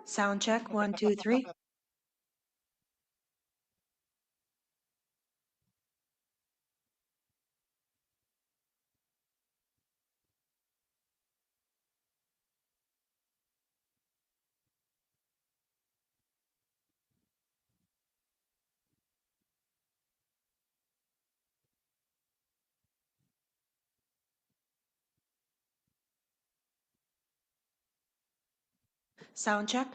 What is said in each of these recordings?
Sound check, 1, 2, 3. Sound check.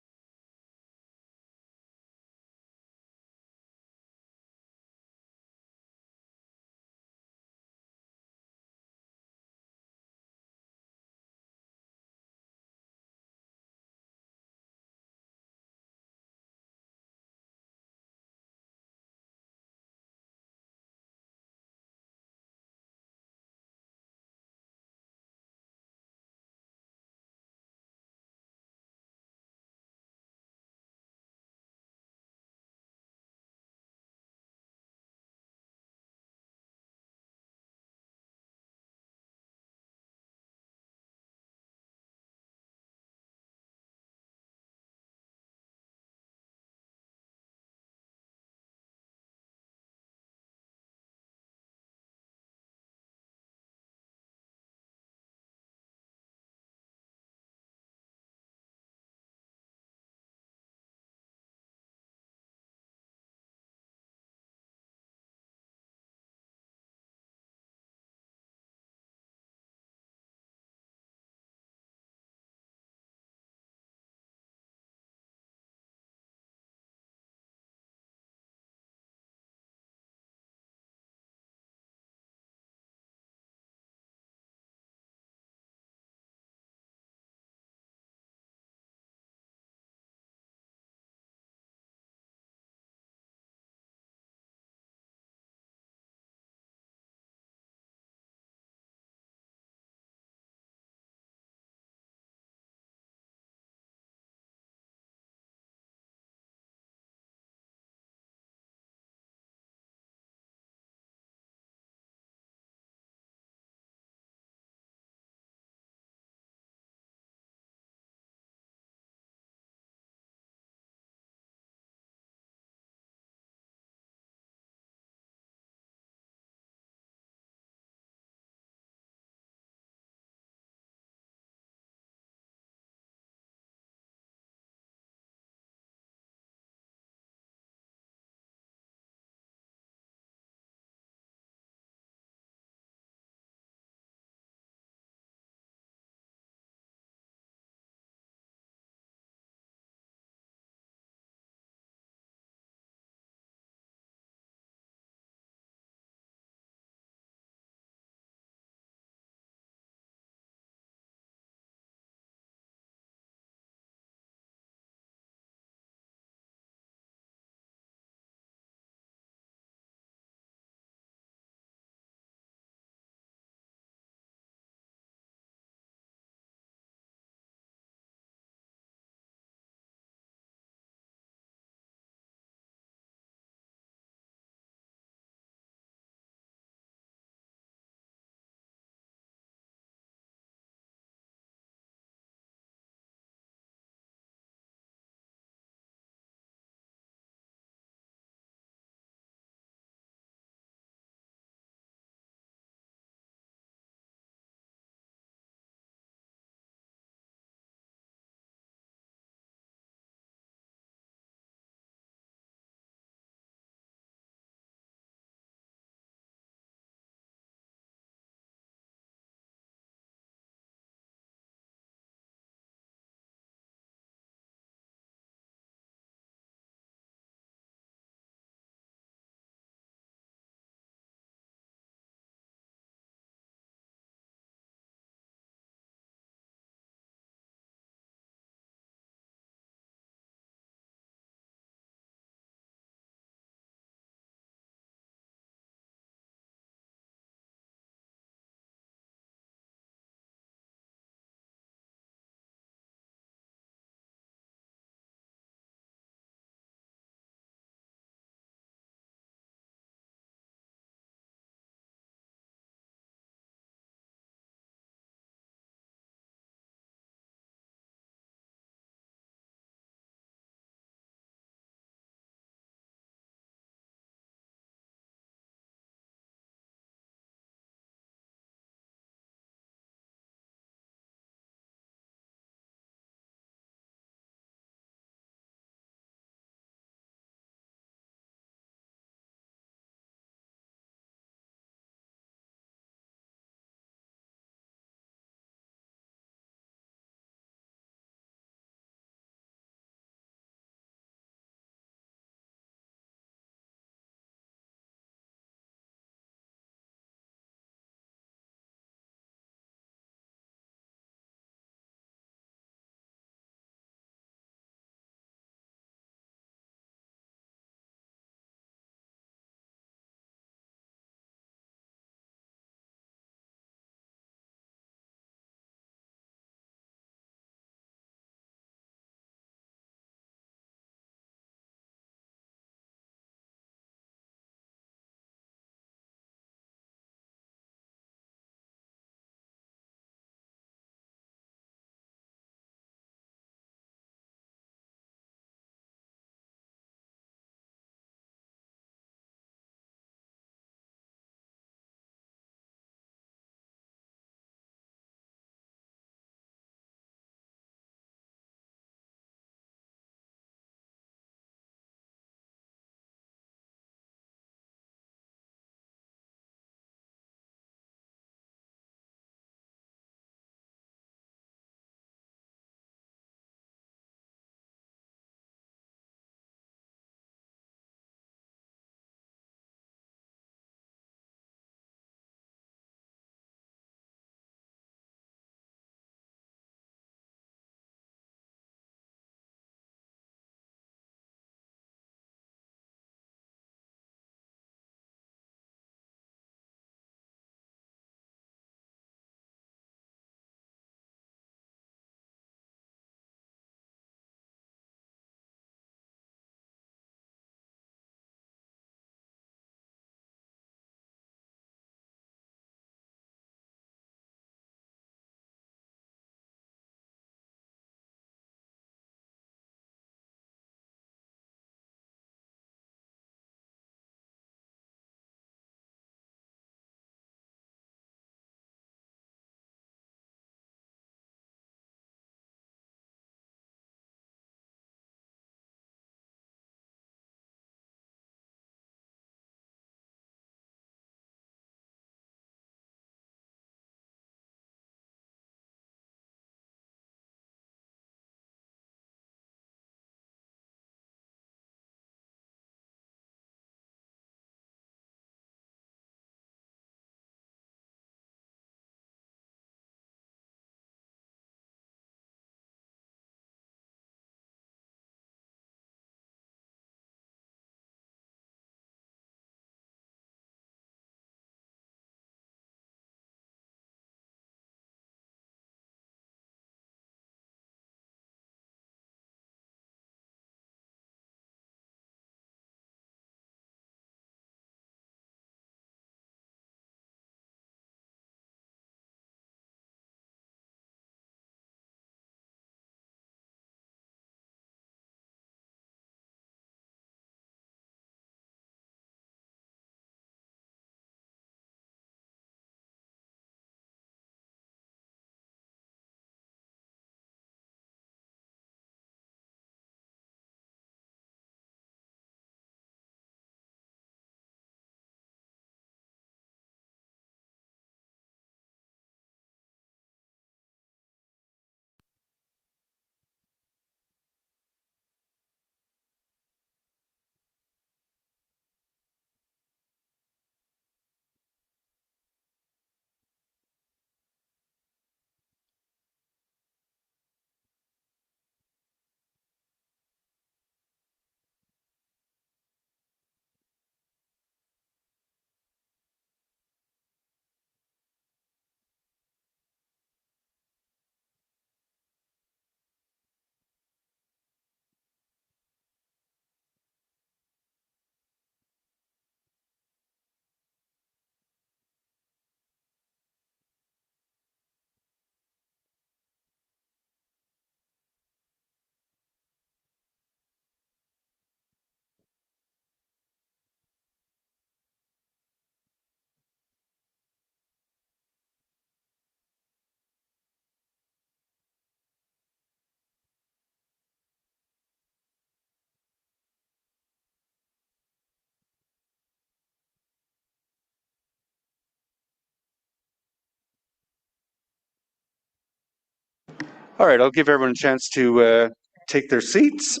All right, I'll give everyone a chance to take their seats.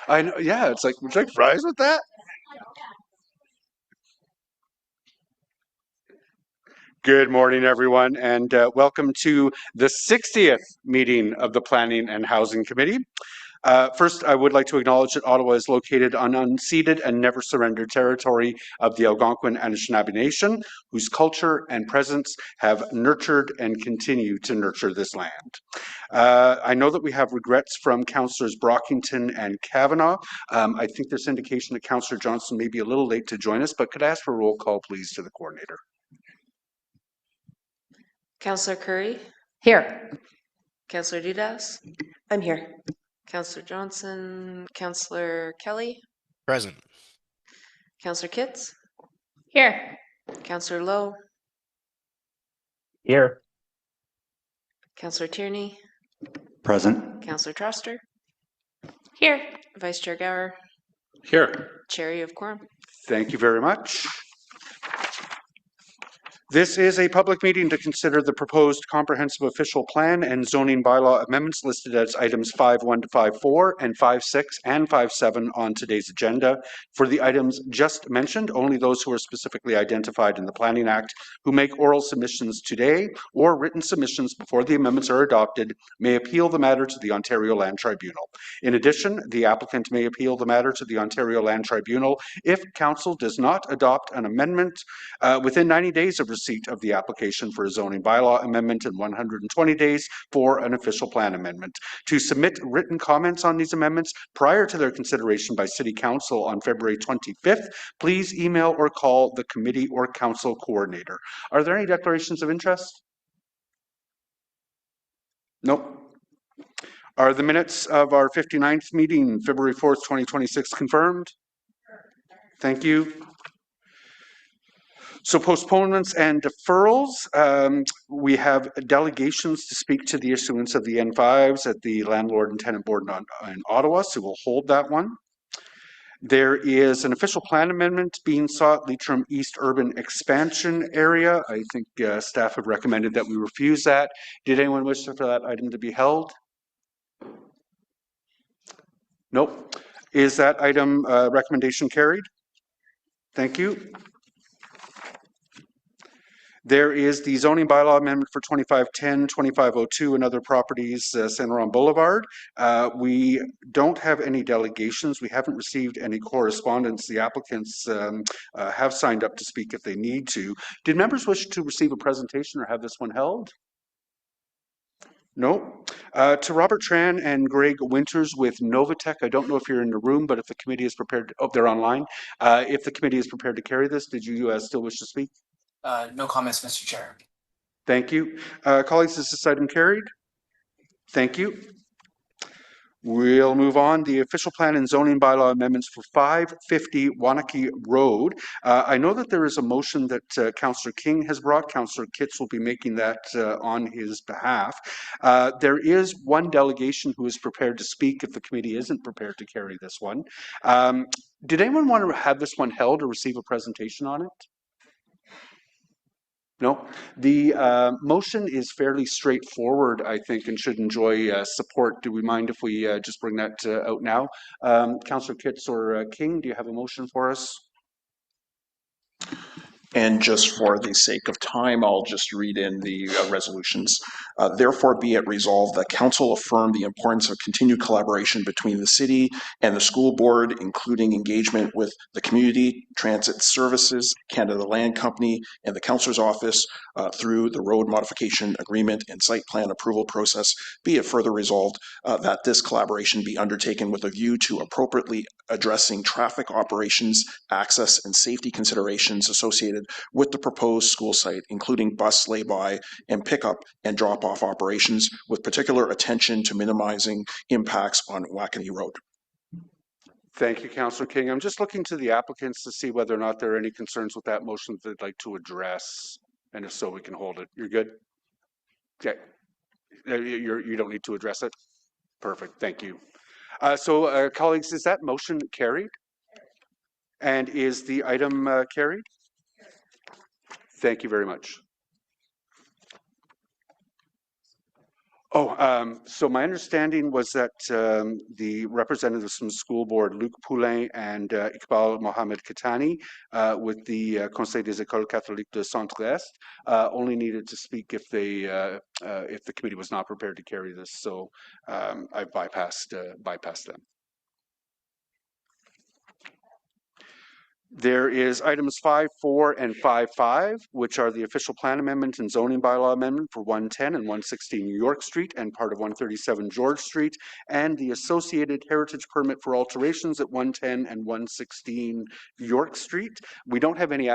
I know, yeah, it's like, would you like fries with that? Good morning, everyone, and welcome to the 60th meeting of the Planning and Housing Committee. First, I would like to acknowledge that Ottawa is located on unceded and never surrendered territory of the Algonquin and Anishinaabe Nation, whose culture and presence have nurtured and continue to nurture this land. I know that we have regrets from Councillors Brockington and Kavanagh. I think there's indication that Councillor Johnson may be a little late to join us, but could I ask for a roll call, please, to the coordinator? Councillor Curry? Here. Councillor Dudas? I'm here. Councillor Johnson? Councillor Kelly? Present. Councillor Kitts? Here. Councillor Lowe? Here. Councillor Tierney? Present. Councillor Troster? Here. Vice Chair Gower? Here. Chair, you have quorum. Thank you very much. This is a public meeting to consider the proposed comprehensive official plan and zoning bylaw amendments listed as items 5.1 to 5.4 and 5.6 and 5.7 on today's agenda. For the items just mentioned, only those who are specifically identified in the Planning Act who make oral submissions today or written submissions before the amendments are adopted may appeal the matter to the Ontario Land Tribunal. In addition, the applicant may appeal the matter to the Ontario Land Tribunal if Council does not adopt an amendment within 90 days of receipt of the application for a zoning bylaw amendment and 120 days for an official plan amendment. To submit written comments on these amendments prior to their consideration by City Council on February 25th, please email or call the committee or council coordinator. Are there any declarations of interest? Nope. Are the minutes of our 59th meeting, February 4th, 2026 confirmed? Thank you. So postponements and deferrals, we have delegations to speak to the issuance of the N5s at the Landlord and Tenant Board in Ottawa, so we'll hold that one. There is an official plan amendment being sought, Leitrim East Urban Expansion Area. I think staff have recommended that we refuse that. Did anyone wish for that item to be held? Nope. Is that item recommendation carried? Thank you. There is the zoning bylaw amendment for 2510, 2502, and other properties, Saint Laurent Boulevard. We don't have any delegations. We haven't received any correspondence. The applicants have signed up to speak if they need to. Did members wish to receive a presentation or have this one held? No. To Robert Tran and Greg Winters with Novatech, I don't know if you're in the room, but if the committee is prepared, they're online. If the committee is prepared to carry this, did you still wish to speak? No comments, Mr. Chair. Thank you. Colleagues, is this item carried? Thank you. We'll move on. The official plan and zoning bylaw amendments for 550 Wanakee Road. I know that there is a motion that Councillor King has brought. Councillor Kitts will be making that on his behalf. There is one delegation who is prepared to speak if the committee isn't prepared to carry this one. Did anyone want to have this one held or receive a presentation on it? No, the motion is fairly straightforward, I think, and should enjoy support. Do we mind if we just bring that out now? Councillor Kitts or King, do you have a motion for us? And just for the sake of time, I'll just read in the resolutions. Therefore, be it resolved that Council affirm the importance of continued collaboration between the City and the School Board, including engagement with the Community Transit Services, Canada Land Company, and the Councillor's Office through the Road Modification Agreement and Site Plan Approval process. Be it further resolved that this collaboration be undertaken with a view to appropriately addressing traffic operations, access, and safety considerations associated with the proposed school site, including bus lay-by and pickup and drop-off operations, with particular attention to minimizing impacts on Wanakee Road. Thank you, Councillor King. I'm just looking to the applicants to see whether or not there are any concerns with that motion that they'd like to address, and if so, we can hold it. You're good? Okay. You don't need to address it? Perfect. Thank you. So, colleagues, is that motion carried? And is the item carried? Thank you very much. So my understanding was that the representatives from the school board, Luc Poulain and Iqbal Mohamed Katani, with the Conseil des Écoles Catholiques de Centre-Est, only needed to speak if the committee was not prepared to carry this. So I bypassed them. There is items 5.4 and 5.5, which are the official plan amendment and zoning bylaw amendment for 110 and 116 York Street and part of 137 George Street, and the associated heritage permit for alterations at 110 and 116 York Street. We don't have any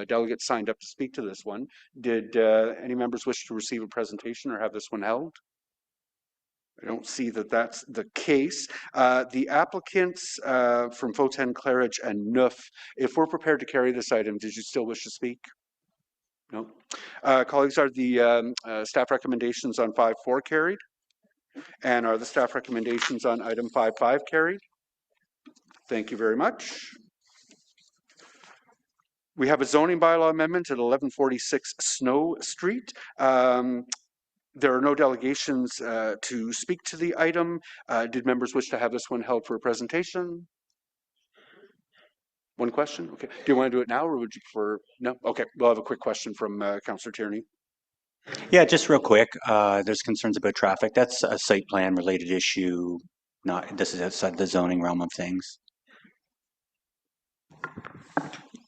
delegates signed up to speak to this one. Did any members wish to receive a presentation or have this one held? I don't see that that's the case. The applicants from Foten, Claridge, and Neuf, if we're prepared to carry this item, did you still wish to speak? No. Colleagues, are the staff recommendations on 5.4 carried? And are the staff recommendations on item 5.5 carried? Thank you very much. We have a zoning bylaw amendment at 1146 Snow Street. There are no delegations to speak to the item. Did members wish to have this one held for a presentation? One question? Okay. Do you want to do it now or would you prefer? No? Okay. We'll have a quick question from Councillor Tierney. Yeah, just real quick. There's concerns about traffic. That's a site plan related issue. This is outside the zoning realm of things.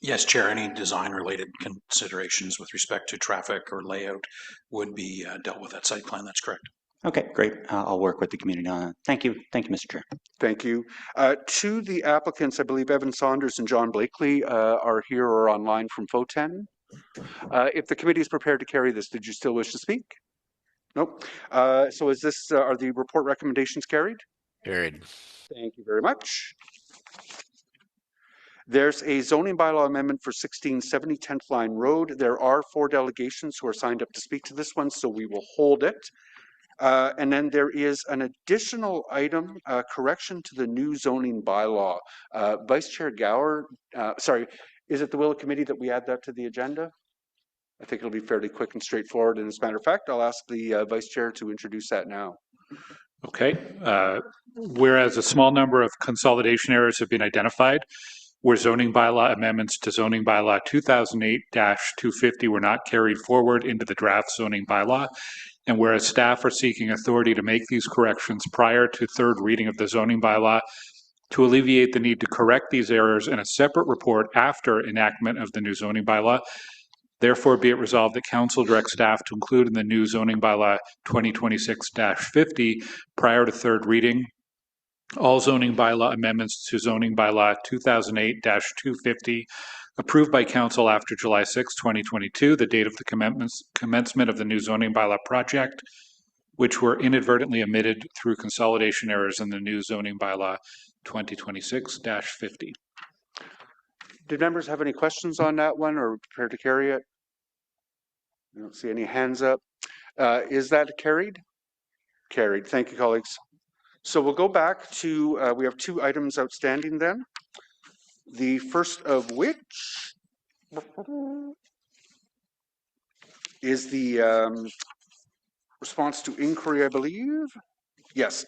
Yes, Chair, any design-related considerations with respect to traffic or layout would be dealt with at site plan. That's correct. Okay, great. I'll work with the community on that. Thank you. Thank you, Mr. Chair. Thank you. To the applicants, I believe Evan Saunders and John Blakely are here or online from Foten. If the committee is prepared to carry this, did you still wish to speak? Nope. So is this, are the report recommendations carried? Carried. Thank you very much. There's a zoning bylaw amendment for 1670 10th Line Road. There are 4 delegations who are signed up to speak to this one, so we will hold it. And then there is an additional item, correction to the new zoning bylaw. Vice Chair Gower, sorry, is it the will of committee that we add that to the agenda? I think it'll be fairly quick and straightforward. And as a matter of fact, I'll ask the Vice Chair to introduce that now. Okay. Whereas a small number of consolidation errors have been identified, where zoning bylaw amendments to zoning bylaw 2008-250 were not carried forward into the draft zoning bylaw, and whereas staff are seeking authority to make these corrections prior to third reading of the zoning bylaw to alleviate the need to correct these errors in a separate report after enactment of the new zoning bylaw, therefore be it resolved that Council directs staff to include in the new zoning bylaw 2026-50 prior to third reading all zoning bylaw amendments to zoning bylaw 2008-250 approved by Council after July 6, 2022, the date of the commencement of the new zoning bylaw project, which were inadvertently omitted through consolidation errors in the new zoning bylaw 2026-50. Did members have any questions on that one or prepared to carry it? I don't see any hands up. Is that carried? Carried. Thank you, colleagues. So we'll go back to, we have 2 items outstanding then. The first of which is the response to inquiry, I believe. Yes.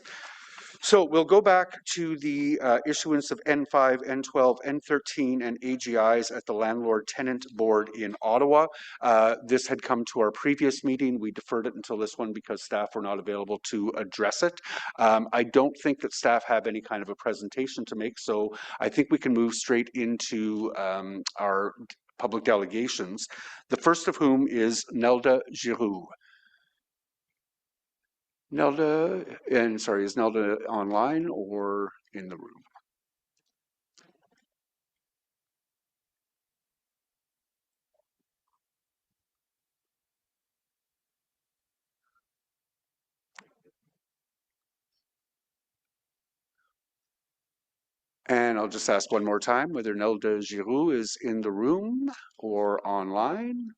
So we'll go back to the issuance of N5, N12, N13, and AGIs at the Landlord Tenant Board in Ottawa. This had come to our previous meeting. We deferred it until this one because staff were not available to address it. I don't think that staff have any kind of a presentation to make, so I think we can move straight into our public delegations, the first of whom is Nelda Giroux. Nelda, and sorry, is Nelda online or in the room? And I'll just ask one more time whether Nelda Giroux is in the room or online.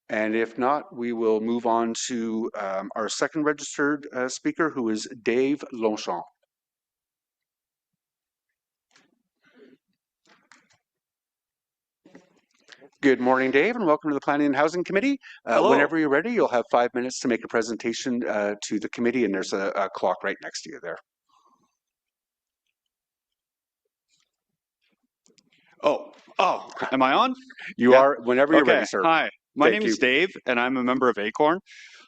And if not, we will move on to our second registered speaker, who is Dave Longchamp. Good morning, Dave, and welcome to the Planning and Housing Committee. Hello. Whenever you're ready, you'll have 5 minutes to make a presentation to the committee, and there's a clock right next to you there. Oh, am I on? You are, whenever you're ready, sir. Hi, my Thank name is Dave, and I'm a member of Acorn.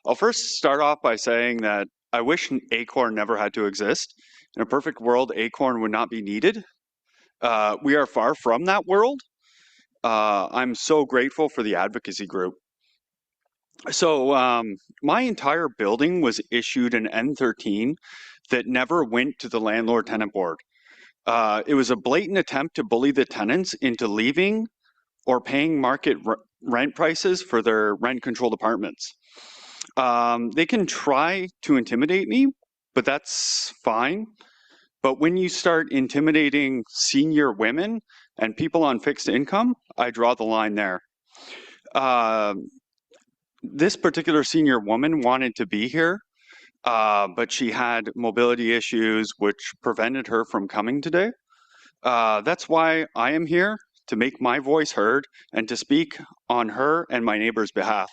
I'll first start off by saying that I wish Acorn never had to exist. In a perfect world, Acorn would not be needed. We are far from that world. I'm so grateful for the advocacy group. So my entire building was issued an N13 that never went to the landlord-tenant board. It was a blatant attempt to bully the tenants into leaving or paying market rent prices for their rent-controlled apartments. They can try to intimidate me, but that's fine. But when you start intimidating senior women and people on fixed income, I draw the line there. This particular senior woman wanted to be here, but she had mobility issues which prevented her from coming today. That's why I am here, to make my voice heard and to speak on her and my neighbor's behalf.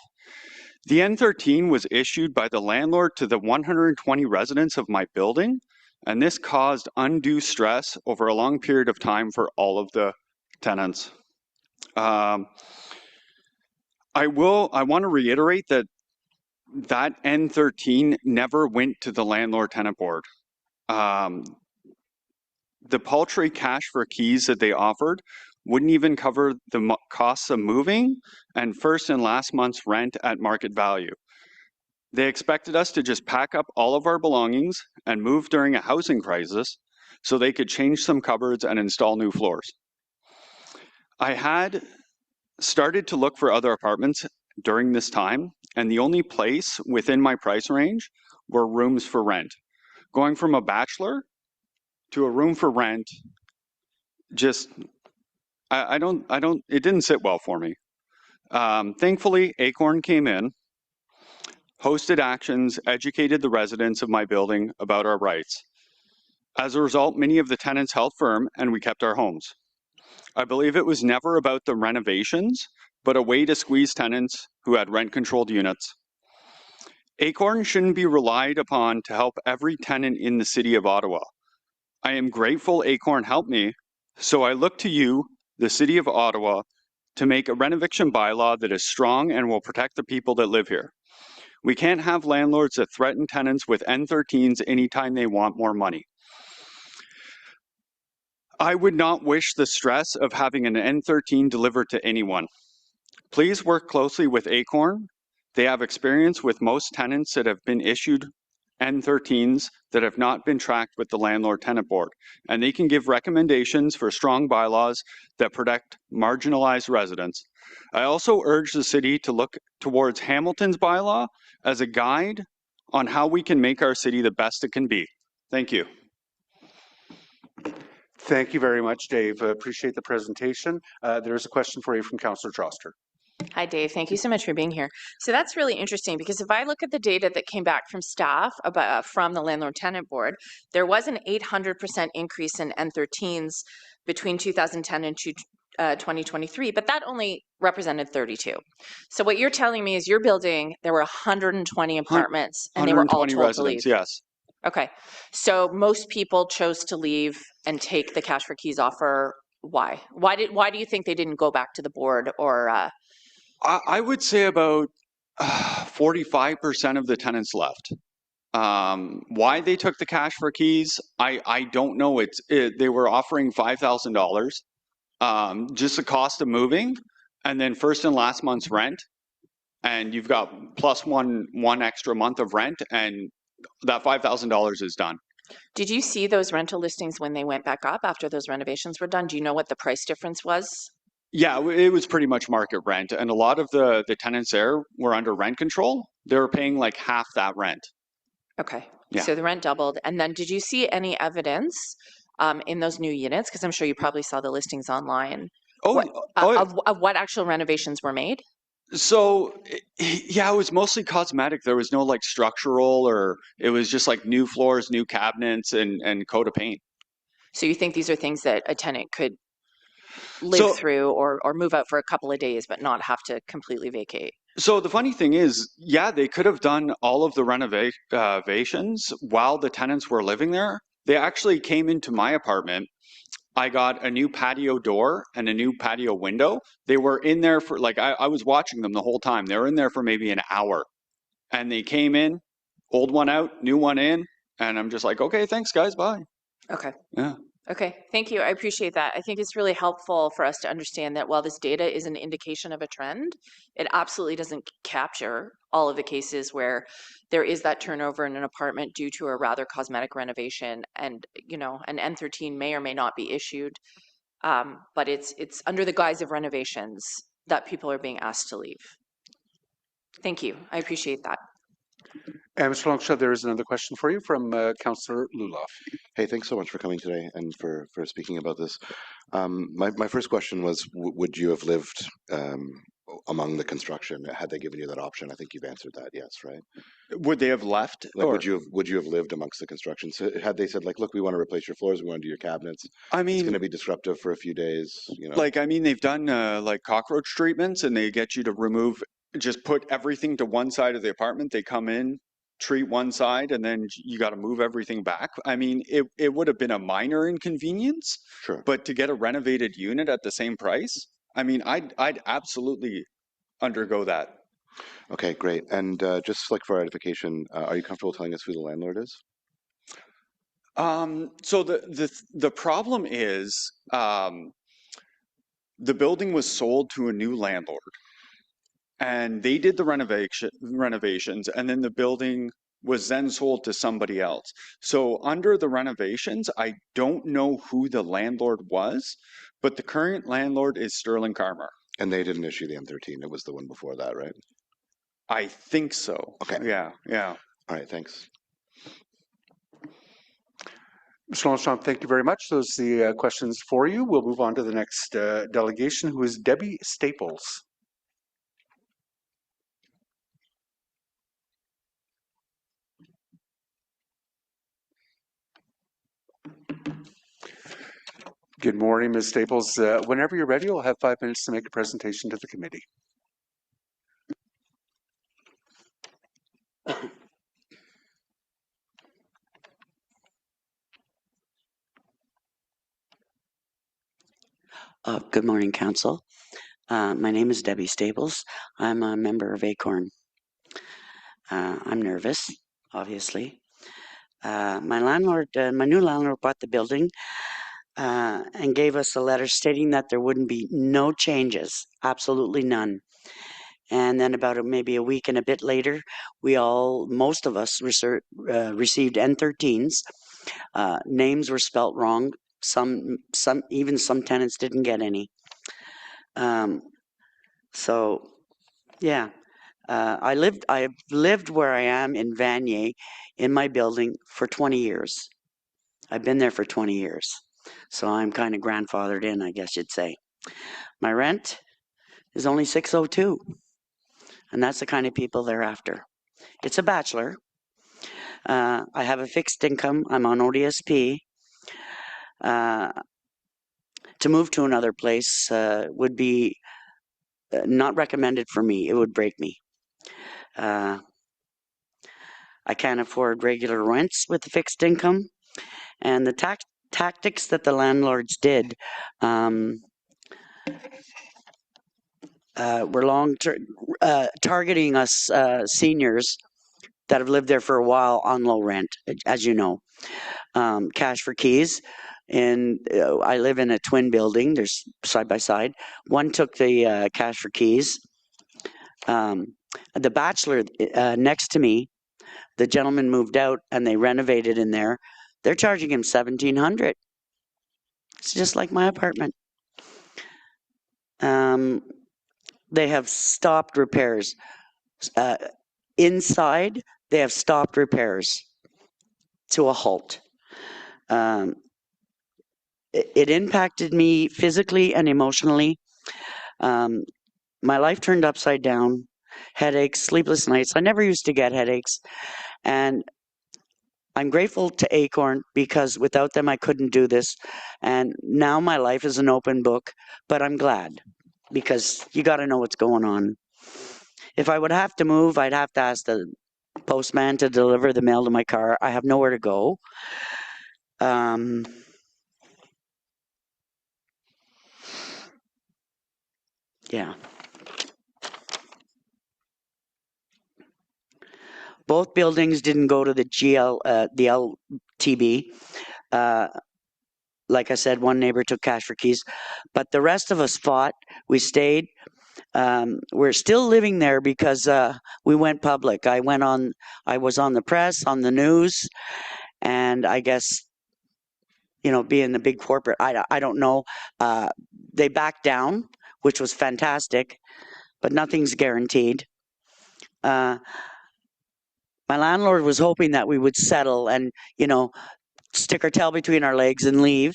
The N13 was issued by the landlord to the 120 residents of my building, and this caused undue stress over a long period of time for all of the tenants. I want to reiterate that N13 never went to the landlord-tenant board. The paltry cash for keys that they offered wouldn't even cover the costs of moving and first and last month's rent at market value. They expected us to just pack up all of our belongings and move during a housing crisis so they could change some cupboards and install new floors. I had started to look for other apartments during this time, and the only place within my price range were rooms for rent. Going from a bachelor to a room for rent, just, it didn't sit well for me. Thankfully, Acorn came in, hosted actions, educated the residents of my building about our rights. As a result, many of the tenants held firm and we kept our homes. I believe it was never about the renovations, but a way to squeeze tenants who had rent-controlled units. Acorn shouldn't be relied upon to help every tenant in the city of Ottawa. I am grateful Acorn helped me, so I look to you, the city of Ottawa, to make a renoviction bylaw that is strong and will protect the people that live here. We can't have landlords that threaten tenants with N13s anytime they want more money. I would not wish the stress of having an N13 delivered to anyone. Please work closely with Acorn. They have experience with most tenants that have been issued N13s that have not been tracked with the landlord-tenant board, and they can give recommendations for strong bylaws that protect marginalized residents. I also urge the city to look towards Hamilton's bylaw as a guide on how we can make our city the best it can be. Thank you. Thank you very much, Dave. Appreciate the presentation. There's a question for you from Councillor Troster. Hi, Dave. Thank you so much for being here. So that's really interesting because if I look at the data that came back from staff from the landlord-tenant board, there was an 800% increase in N13s between 2010 and 2023, but that only represented 32. So what you're telling me is your building, there were 120 apartments and they were all told residents, to leave. yes. Okay. So most people chose to leave and take the cash for keys offer. Why? Why do you think they didn't go back to the board or I would say about 45% of the tenants left. Why they took the cash for keys, I don't know. They were offering $5,000, just the cost of moving, and then first and last month's rent, and you've got plus one extra month of rent, and that $5,000 is done. Did you see those rental listings when they went back up after those renovations were done? Do you know what the price difference was? Yeah, it was pretty much market rent, and a lot of the tenants there were under rent control. They were paying like half that rent. Okay, Yeah. So the rent doubled. And then did you see any evidence in those new units? Because I'm sure you probably saw the listings online. Of what actual renovations were made? So, yeah, it was mostly cosmetic. There was no like structural, or it was just like new floors, new cabinets, and coat of paint. So you think these are things that a tenant could live through or move out for a couple of days, but not have to completely vacate. So the funny thing is, yeah, they could have done all of the renovations while the tenants were living there. They actually came into my apartment. I got a new patio door and a new patio window. They were in there for like, I was watching them the whole time. They were in there for maybe an hour. And they came in, old one out, new one in. And I'm just like, okay, thanks guys, bye. Okay. Yeah. Okay, thank you. I appreciate that. I think it's really helpful for us to understand that while this data is an indication of a trend, it absolutely doesn't capture all of the cases where there is that turnover in an apartment due to a rather cosmetic renovation, and an N13 may or may not be issued, but it's under the guise of renovations that people are being asked to leave. Thank you. I appreciate that. And Mr. Longshot, there is another question for you from Councillor Luloff. Hey, thanks so much for coming today and for speaking about this. My first question was, would you have lived among the construction had they given you that option? I think you've answered that, yes, right? Would they have left? Like, would you have lived amongst the construction? So had they said, like, look, we want to replace your floors, we want to do your cabinets. I mean, it's going to be disruptive for a few days, Like, I mean, they've done like cockroach treatments, and they get you to just put everything to one side of the apartment. They come in, treat one side, and then you got to move everything back. I mean, it would have been a minor inconvenience, Sure. But to get a renovated unit at the same price, I mean, I'd absolutely undergo that. Okay, great. And just like for edification, are you comfortable telling us who the landlord is? So the problem is, the building was sold to a new landlord. And they did the renovations, and then the building was then sold to somebody else. So under the renovations, I don't know who the landlord was, but the current landlord is Sterling Karmer. And they didn't issue the M13. It was the one before that, right? I think so. Okay. Yeah. All right, thanks. Mr. Longshot, thank you very much. Those are the questions for you. We'll move on to the next delegation, who is Debbie Staples. Good morning, Ms. Staples. Whenever you're ready, we'll have 5 minutes to make a presentation to the committee. Good morning, Council. My name is Debbie Staples. I'm a member of ACORN. I'm nervous, obviously. My new landlord bought the building and gave us a letter stating that there wouldn't be no changes, absolutely none. And then about maybe a week and a bit later, most of us received N13s. Names were spelt wrong. Even some tenants didn't get any. So, yeah, I've lived where I am in Vanier in my building for 20 years. I've been there for 20 years. So I'm kind of grandfathered in, I guess you'd say. My rent is only $602. And that's the kind of people they're after. It's a bachelor. I have a fixed income. I'm on ODSP. To move to another place would be not recommended for me. It would break me. I can't afford regular rents with the fixed income. And the tactics that the landlords did were targeting us seniors that have lived there for a while on low rent, as you know. Cash for keys. And I live in a twin building. There's side by side. One took the cash for keys. The bachelor next to me, the gentleman moved out and they renovated in there. They're charging him $1,700. It's just like my apartment. They have stopped repairs. Inside, they have stopped repairs to a halt. It impacted me physically and emotionally. My life turned upside down. Headaches, sleepless nights. I never used to get headaches. And I'm grateful to Acorn because without them, I couldn't do this. And now my life is an open book, but I'm glad because you got to know what's going on. If I would have to move, I'd have to ask the postman to deliver the mail to my car. I have nowhere to go. Yeah. Both buildings didn't go to the LTB. Like I said, one neighbor took cash for keys, but the rest of us fought. We stayed. We're still living there because we went public. I was on the press, on the news, and I guess, being the big corporate, I don't know. They backed down, which was fantastic, but nothing's guaranteed. My landlord was hoping that we would settle and, stick our tail between our legs and leave.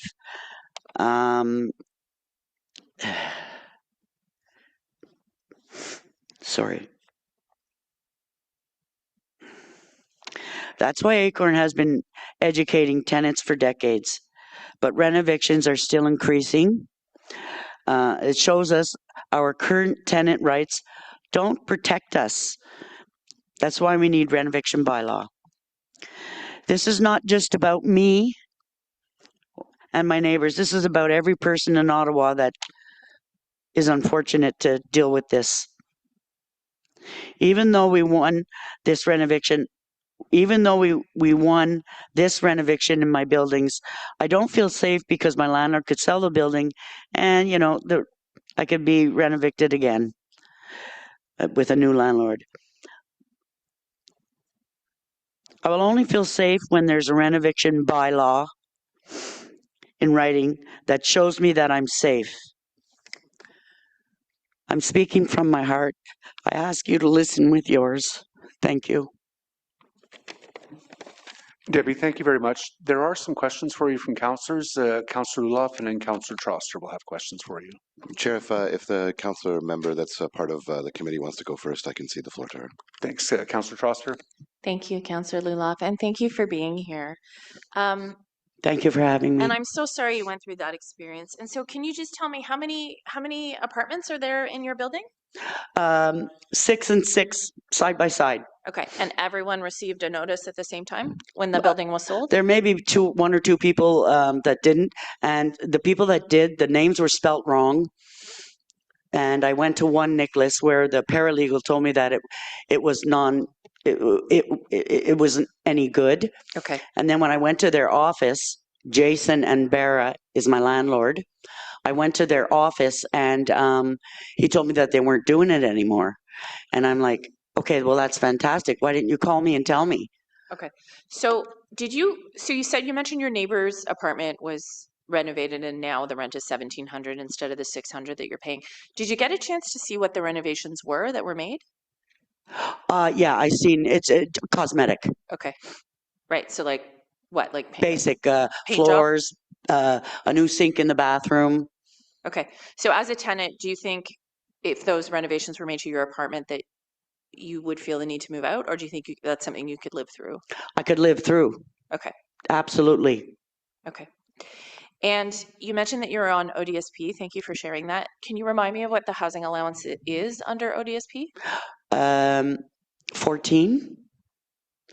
Sorry. That's why Acorn has been educating tenants for decades, but rent evictions are still increasing. It shows us our current tenant rights don't protect us. That's why we need rent eviction bylaw. This is not just about me and my neighbors. This is about every person in Ottawa that is unfortunate to deal with this. Even though we won this rent eviction, we won this rent eviction in my buildings, I don't feel safe because my landlord could sell the building and, I could be rent evicted again with a new landlord. I will only feel safe when there's a rent eviction bylaw in writing that shows me that I'm safe. I'm speaking from my heart. I ask you to listen with yours. Thank you. Debbie, thank you very much. There are some questions for you from councillors. Councillor Luloff and then Councillor Troster will have questions for you. Chair, if the councillor member that's a part of the committee wants to go first, I can cede the floor to her. Thanks. Councillor Troster. Thank you, Councillor Luloff, and thank you for being here. Thank you for having me. And I'm so sorry you went through that experience. And so can you just tell me how many apartments are there in your building? 6 and 6 side by side. Okay, and everyone received a notice at the same time when the building was sold? There may be one or two people that didn't, and the people that did, the names were spelt wrong. And I went to one Nicholas where the paralegal told me that it wasn't any good. Okay. And then when I went to their office, Jason and Barra is my landlord. I went to their office and he told me that they weren't doing it anymore. And I'm like, okay, well, that's fantastic. Why didn't you call me and tell me? Okay. So you mentioned your neighbor's apartment was renovated and now the rent is $1,700 instead of the $600 that you're paying. Did you get a chance to see what the renovations were that were made? Yeah, I seen it's cosmetic. Okay. Right. So like what? Like basic paint floors, a new sink in the bathroom. Okay. So as a tenant, do you think if those renovations were made to your apartment that you would feel the need to move out, or do you think that's something you could live through? I could live through. Okay. Absolutely. Okay. And you mentioned that you're on ODSP. Thank you for sharing that. Can you remind me of what the housing allowance is under ODSP? 14.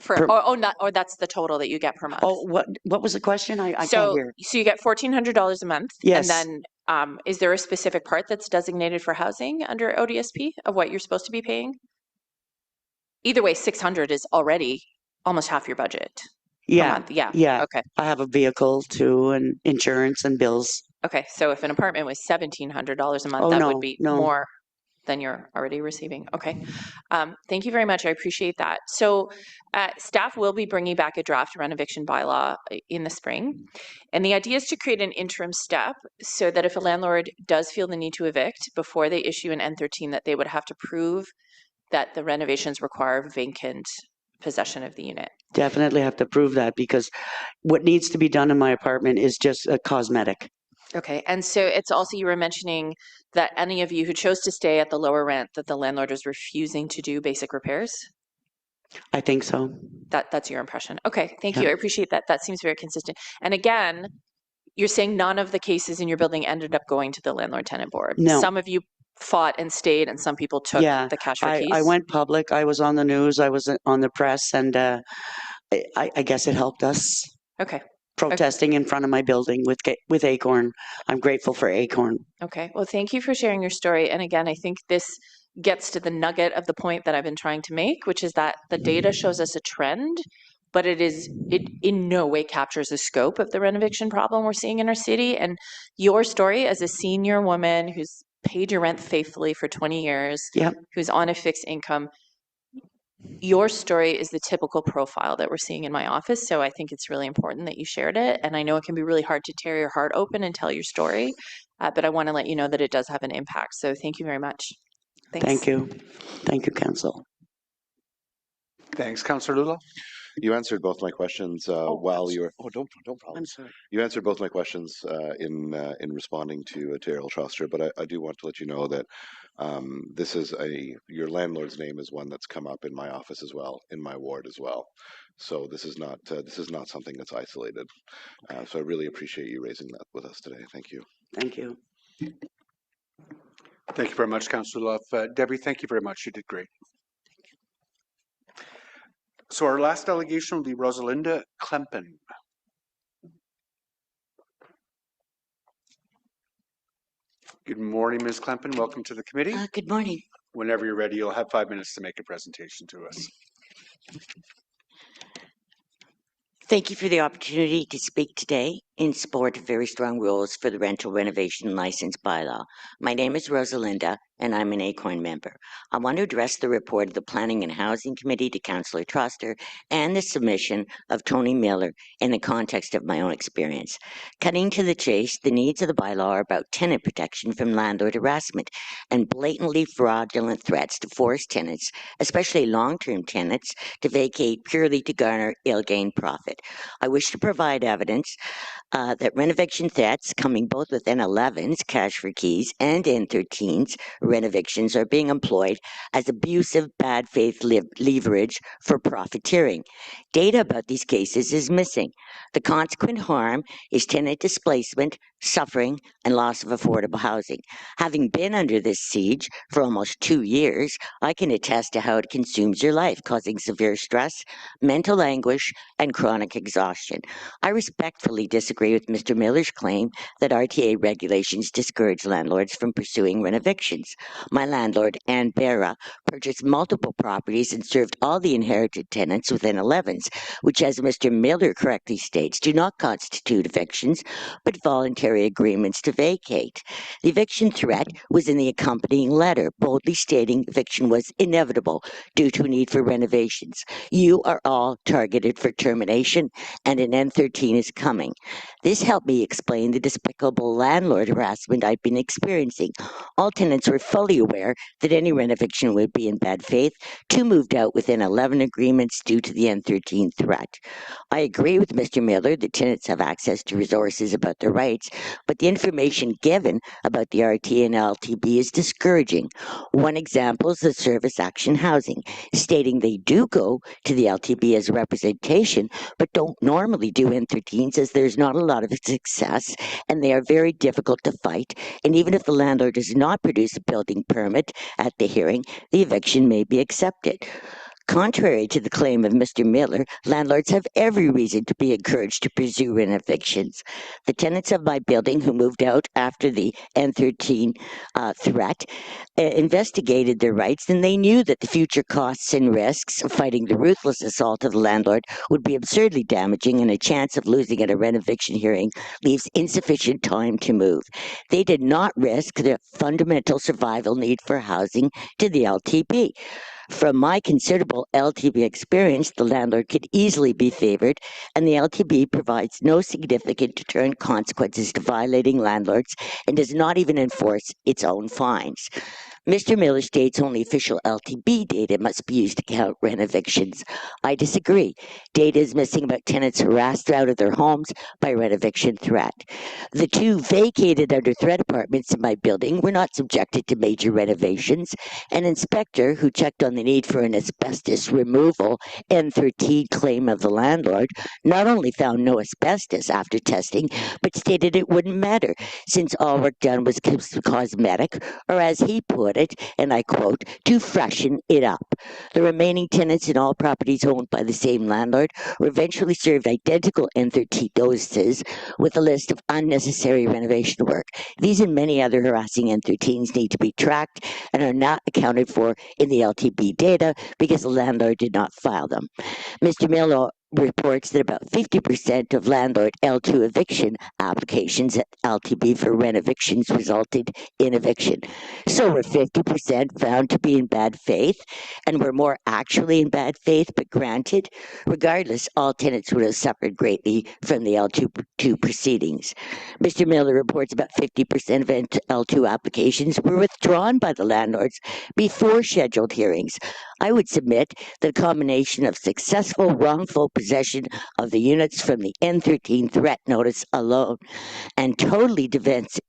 Or that's the total that you get per month. Oh, what was the question? I can't hear. So you get $1,400 a month. Yes. And then is there a specific part that's designated for housing under ODSP of what you're supposed to be paying? Either way, $600 is already almost half your budget. Yeah. Per month. Yeah. Yeah. Okay. I have a vehicle too, and insurance and bills. Okay. So if an apartment was $1,700 a month, that would be more than you're already receiving. Okay. Thank you very much. I appreciate that. So staff will be bringing back a draft rent eviction bylaw in the spring. And the idea is to create an interim step so that if a landlord does feel the need to evict before they issue an N13, that they would have to prove that the renovations require vacant possession of the unit. Definitely have to prove that because what needs to be done in my apartment is just a cosmetic. Okay, and so it's also, you were mentioning that any of you who chose to stay at the lower rent, that the landlord is refusing to do basic repairs? I think so. That's your impression. Okay, thank Yeah. you. I appreciate that. That seems very consistent. And again, you're saying none of the cases in your building ended up going to the landlord-tenant board. No. Some of you fought and stayed, and some people took Yeah, the cash for keys. I went public. I was on the news. I was on the press, and I guess it helped us. Okay. Protesting in front of my building with Acorn. I'm grateful for Acorn. Okay. Well, thank you for sharing your story. And again, I think this gets to the nugget of the point that I've been trying to make, which is that the data shows us a trend, but it in no way captures the scope of the renoviction problem we're seeing in our city. And your story as a senior woman who's paid your rent faithfully for 20 years, Yep. who's on a fixed income, your story is the typical profile that we're seeing in my office. So I think it's really important that you shared it. And I know it can be really hard to tear your heart open and tell your story, but I want to let you know that it does have an impact. So thank you very much. Thanks. Thank you. Thank you, Council. Thanks, Councillor Lula. You answered both my questions while you were. Oh, don't problem. I'm sorry. You answered both my questions in responding to Earl Troster, but I do want to let you know that this is your landlord's name is one that's come up in my office as well, in my ward as well. So this is not something that's isolated. So I really appreciate you raising that with us today. Thank you. Thank you. Thank you very much, Councillor Love. Debbie, thank you very much. You did great. So our last delegation will be Rosalinda Klempen. Good morning, Ms. Klempen. Welcome to the committee. Good morning. Whenever you're ready, you'll have 5 minutes to make a presentation to us. Thank you for the opportunity to speak today in support of very strong rules for the rental renovation license bylaw. My name is Rosalinda, and I'm an Acorn member. I want to address the report of the Planning and Housing Committee to Councillor Troster and the submission of Tony Miller in the context of my own experience. Cutting to the chase, the needs of the bylaw are about tenant protection from landlord harassment and blatantly fraudulent threats to force tenants, especially long-term tenants, to vacate purely to garner ill-gain profit. I wish to provide evidence that renovation threats coming both with N11s, cash for keys, and N13s, renovictions are being employed as abusive bad faith leverage for profiteering. Data about these cases is missing. The consequent harm is tenant displacement, suffering, and loss of affordable housing. Having been under this siege for almost 2 years, I can attest to how it consumes your life, causing severe stress, mental anguish, and chronic exhaustion. I respectfully disagree with Mr. Miller's claim that RTA regulations discourage landlords from pursuing renovictions. My landlord, Ann Barra, purchased multiple properties and served all the inherited tenants within 11s, which, as Mr. Miller correctly states, do not constitute evictions, but voluntary agreements to vacate. The eviction threat was in the accompanying letter, boldly stating eviction was inevitable due to a need for renovations. You are all targeted for termination, and an N13 is coming. This helped me explain the despicable landlord harassment I've been experiencing. All tenants were fully aware that any renoviction would be in bad faith. 2 moved out within 11 agreements due to the N13 threat. I agree with Mr. Miller that tenants have access to resources about their rights, but the information given about the RT and LTB is discouraging. One example is the Service Action Housing, stating they do go to the LTB as representation, but don't normally do N13s as there's not a lot of success and they are very difficult to fight. And even if the landlord does not produce a building permit at the hearing, the eviction may be accepted. Contrary to the claim of Mr. Miller, landlords have every reason to be encouraged to pursue evictions. The tenants of my building who moved out after the N13 threat investigated their rights, and they knew that the future costs and risks of fighting the ruthless assault of the landlord would be absurdly damaging, and a chance of losing at a renoviction hearing leaves insufficient time to move. They did not risk their fundamental survival need for housing to the LTB. From my considerable LTB experience, the landlord could easily be favored, and the LTB provides no significant deterrent consequences to violating landlords and does not even enforce its own fines. Mr. Miller states only official LTB data must be used to count rent evictions. I disagree. Data is missing about tenants harassed out of their homes by rent eviction threat. The 2 vacated under threat apartments in my building were not subjected to major renovations. An inspector who checked on the need for an asbestos removal N13 claim of the landlord not only found no asbestos after testing, but stated it wouldn't matter since all work done was cosmetic, or as he put it, and I quote, to freshen it up. The remaining tenants in all properties owned by the same landlord were eventually served identical N13 doses with a list of unnecessary renovation work. These and many other harassing N13s need to be tracked and are not accounted for in the LTB data because the landlord did not file them. Mr. Miller reports that about 50% of landlord L2 eviction applications at LTB for rent evictions resulted in eviction. So were 50% found to be in bad faith and were more actually in bad faith but granted? Regardless, all tenants would have suffered greatly from the L2 proceedings. Mr. Miller reports about 50% of L2 applications were withdrawn by the landlords before scheduled hearings. I would submit that a combination of successful wrongful possession of the units from the N13 threat notice alone and totally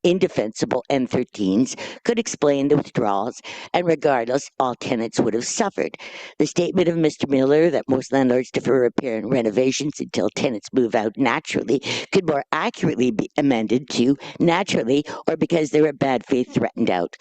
indefensible N13s could explain the withdrawals, and regardless, all tenants would have suffered. The statement of Mr. Miller that most landlords defer repair and renovations until tenants move out naturally could more accurately be amended to naturally or because they were bad faith threatened out.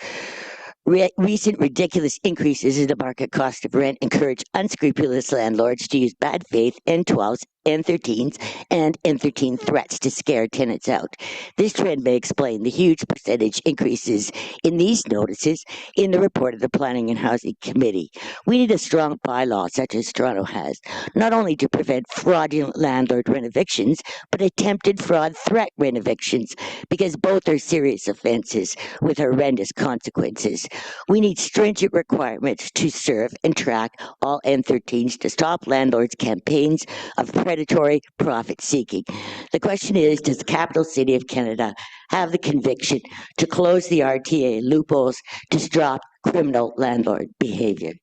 Recent ridiculous increases in the market cost of rent encourage unscrupulous landlords to use bad faith N12s, N13s, and N13 threats to scare tenants out. This trend may explain the huge percentage increases in these notices in the report of the Planning and Housing Committee. We need a strong bylaw such as Toronto has, not only to prevent fraudulent landlord rent evictions, but attempted fraud threat rent evictions, because both are serious offenses with horrendous consequences. We need stringent requirements to serve and track all N13s to stop landlords' campaigns of predatory profit seeking. The question is, does the capital city of Canada have the conviction to close the RTA loopholes to stop criminal landlord behavior?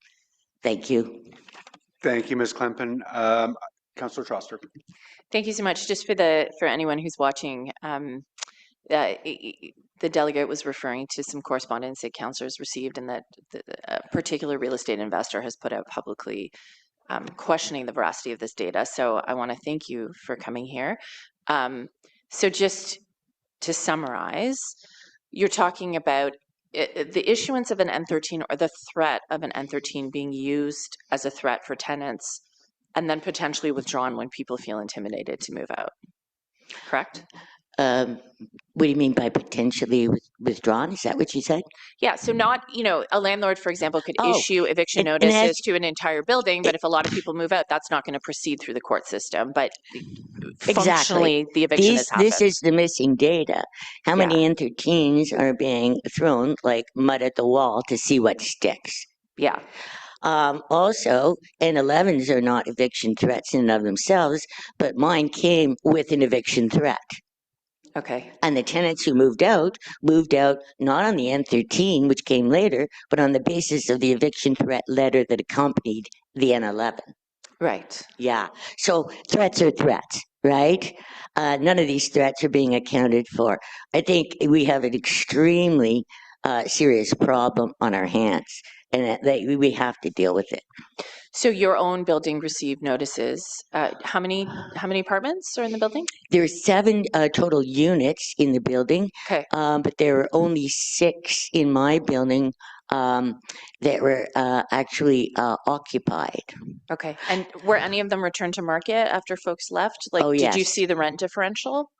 Thank you. Thank you, Ms. Klempen. Councillor Troster. Thank you so much. Just for anyone who's watching, the delegate was referring to some correspondence that councillors received, and that a particular real estate investor has put out publicly questioning the veracity of this data. So I want to thank you for coming here. So just to summarize, you're talking about the issuance of an N13 or the threat of an N13 being used as a threat for tenants and then potentially withdrawn when people feel intimidated to move out. Correct? What do you mean by potentially withdrawn? Is that what you said? Yeah, so not, a landlord, for example, could issue eviction and notices to an entire building, but if a lot of people move out, that's not going to proceed through the court system. But functionally, the eviction has happened. This is the missing data. How many N13s are being thrown like mud at the wall to see what sticks? Yeah. Also, N11s are not eviction threats in and of themselves, but mine came with an eviction threat. Okay. And the tenants who moved out not on the N13, which came later, but on the basis of the eviction threat letter that accompanied the N11. Right. Yeah. So threats are threats, right? None of these threats are being accounted for. I think we have an extremely serious problem on our hands, and that we have to deal with it. So your own building received notices. How many apartments are in the building? There are 7 total units in the building, Okay. but there are only 6 in my building that were actually occupied. Okay. And were any of them returned to market after folks left? Like, Oh, did you yes. see the rent differential?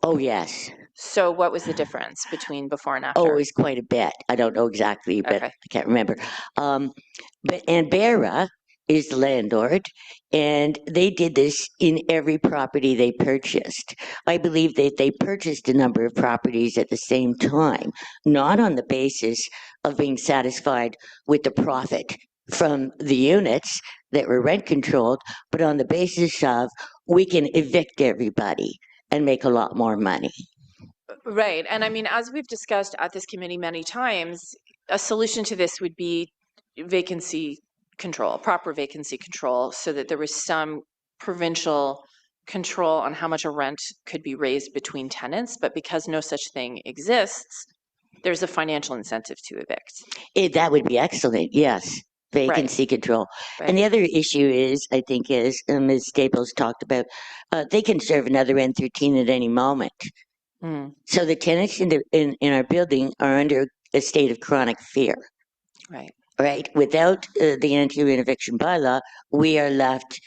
Oh, yes. So what was the difference between before and after? Oh, it was quite a bit. I don't know exactly, but Okay. I can't remember. But Barra is the landlord, and they did this in every property they purchased. I believe that they purchased a number of properties at the same time, not on the basis of being satisfied with the profit from the units that were rent controlled, but on the basis of we can evict everybody and make a lot more money. Right. And I mean, as we've discussed at this committee many times, a solution to this would be vacancy control, proper vacancy control, so that there was some provincial control on how much a rent could be raised between tenants. But because no such thing exists, there's a financial incentive to evict. That would be excellent, yes. Vacancy control. And the other issue is, I think, as Ms. Staples talked about, they can serve another N13 at any moment. Mm. So the tenants in our building are under a state of chronic fear. Right. Right. Without the anti-rent eviction bylaw, we are left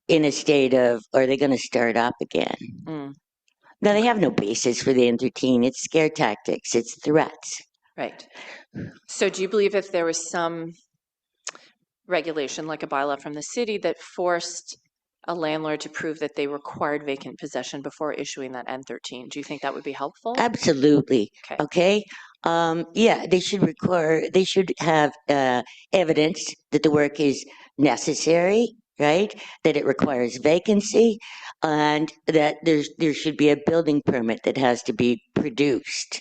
in a state of, are they going to start up again? Mm. Now, they have no basis for the N13. It's scare tactics. It's threats. Right. So do you believe if there was some regulation, like a bylaw from the city, that forced a landlord to prove that they required vacant possession before issuing that N13, do you think that would be helpful? Absolutely. Okay. Yeah, they should have evidence that the work is necessary, right? That it requires vacancy, and that there should be a building permit that has to be produced.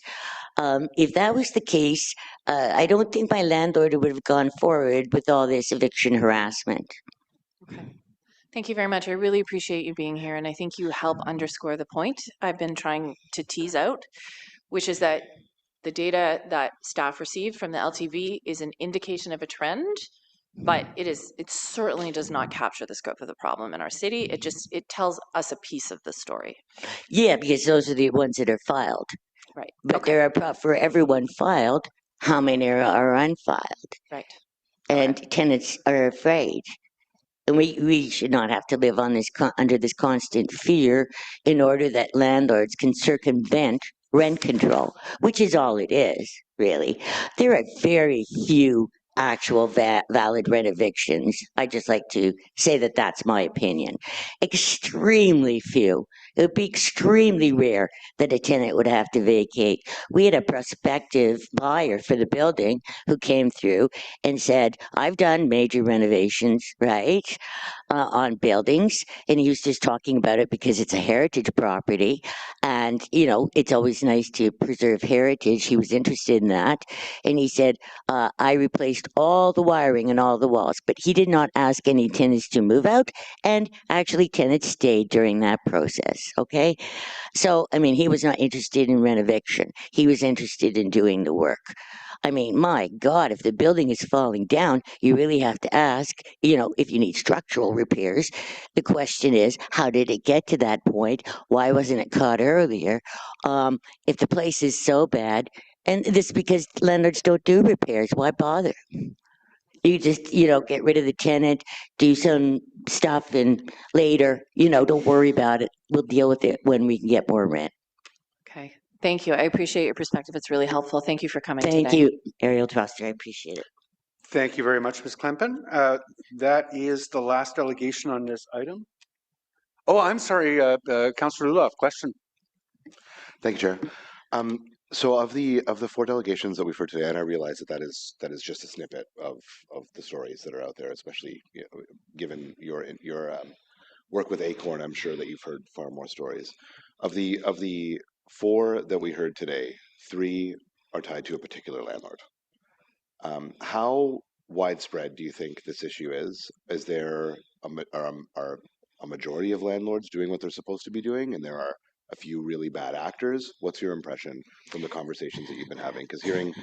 If that was the case, I don't think my landlord would have gone forward with all this eviction harassment. Okay. Thank you very much. I really appreciate you being here, and I think you help underscore the point I've been trying to tease out, which is that the data that staff received from the LTV is an indication of a trend, but it certainly does not capture the scope of the problem in our city. It tells us a piece of the story. Yeah, because those are the ones that are filed. Right. But there are, for everyone filed, how many are unfiled? Right. And tenants are afraid. And we should not have to live on this under this constant fear in order that landlords can circumvent rent control, which is all it is, really. There are very few actual valid rent evictions. I just like to say that that's my opinion. Extremely few. It would be extremely rare that a tenant would have to vacate. We had a prospective buyer for the building who came through and said, I've done major renovations, right, on buildings. And he was just talking about it because it's a heritage property. And, you know, it's always nice to preserve heritage. He was interested in that. And he said, I replaced all the wiring and all the walls, but he did not ask any tenants to move out. And actually, tenants stayed during that process. Okay. So, I mean, he was not interested in renovation. He was interested in doing the work. I mean, my God, if the building is falling down, you really have to ask, you know, if you need structural repairs. The question is, how did it get to that point? Why wasn't it caught earlier? If the place is so bad, and this is because landlords don't do repairs, why bother? You just, you know, get rid of the tenant, do some stuff, and later, you know, don't worry about it. We'll deal with it when we can get more rent. Okay. Thank you. I appreciate your perspective. It's really helpful. Thank you for coming today. Thank you, Ariel Troster. I appreciate it. Thank you very much, Ms. Klempen. That is the last delegation on this item. Oh, I'm sorry, Councillor Lulov, question. Thank you, Chair. So of the 4 delegations that we've heard today, and I realize that is just a snippet of the stories that are out there, especially, you know, given your work with Acorn, I'm sure that you've heard far more stories. Of the 4 that we heard today, 3 are tied to a particular landlord. How widespread do you think this issue is? Is there are a majority of landlords doing what they're supposed to be doing, and there are a few really bad actors? What's your impression from the conversations that you've been having? Because hearing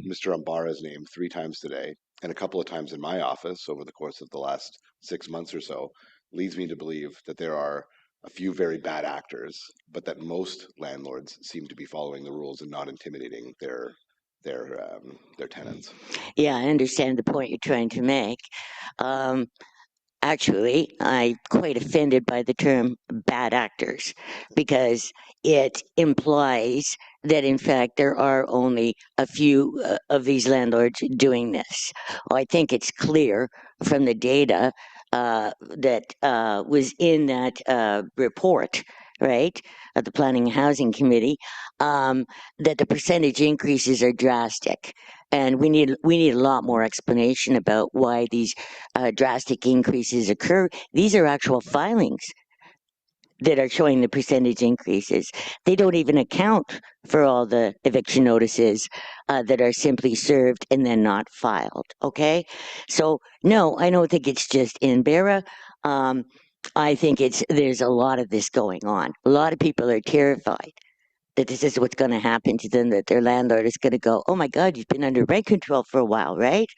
Mr. Ambara's name 3 times today and a couple of times in my office over the course of the last 6 months or so leads me to believe that there are a few very bad actors, but that most landlords seem to be following the rules and not intimidating their tenants. Yeah, I understand the point you're trying to make. Actually, I'm quite offended by the term bad actors because it implies that, in fact, there are only a few of these landlords doing this. Well, I think it's clear from the data that was in that report, right, of the Planning and Housing Committee, that the percentage increases are drastic. And we need a lot more explanation about why these drastic increases occur. These are actual filings. that are showing the percentage increases. They don't even account for all the eviction notices that are simply served and then not filed. Okay, so no, I don't think it's just in Barra. I think there's a lot of this going on. A lot of people are terrified that this is what's going to happen to them, that their landlord is going to go, oh my God, you've been under rent control for a while, right?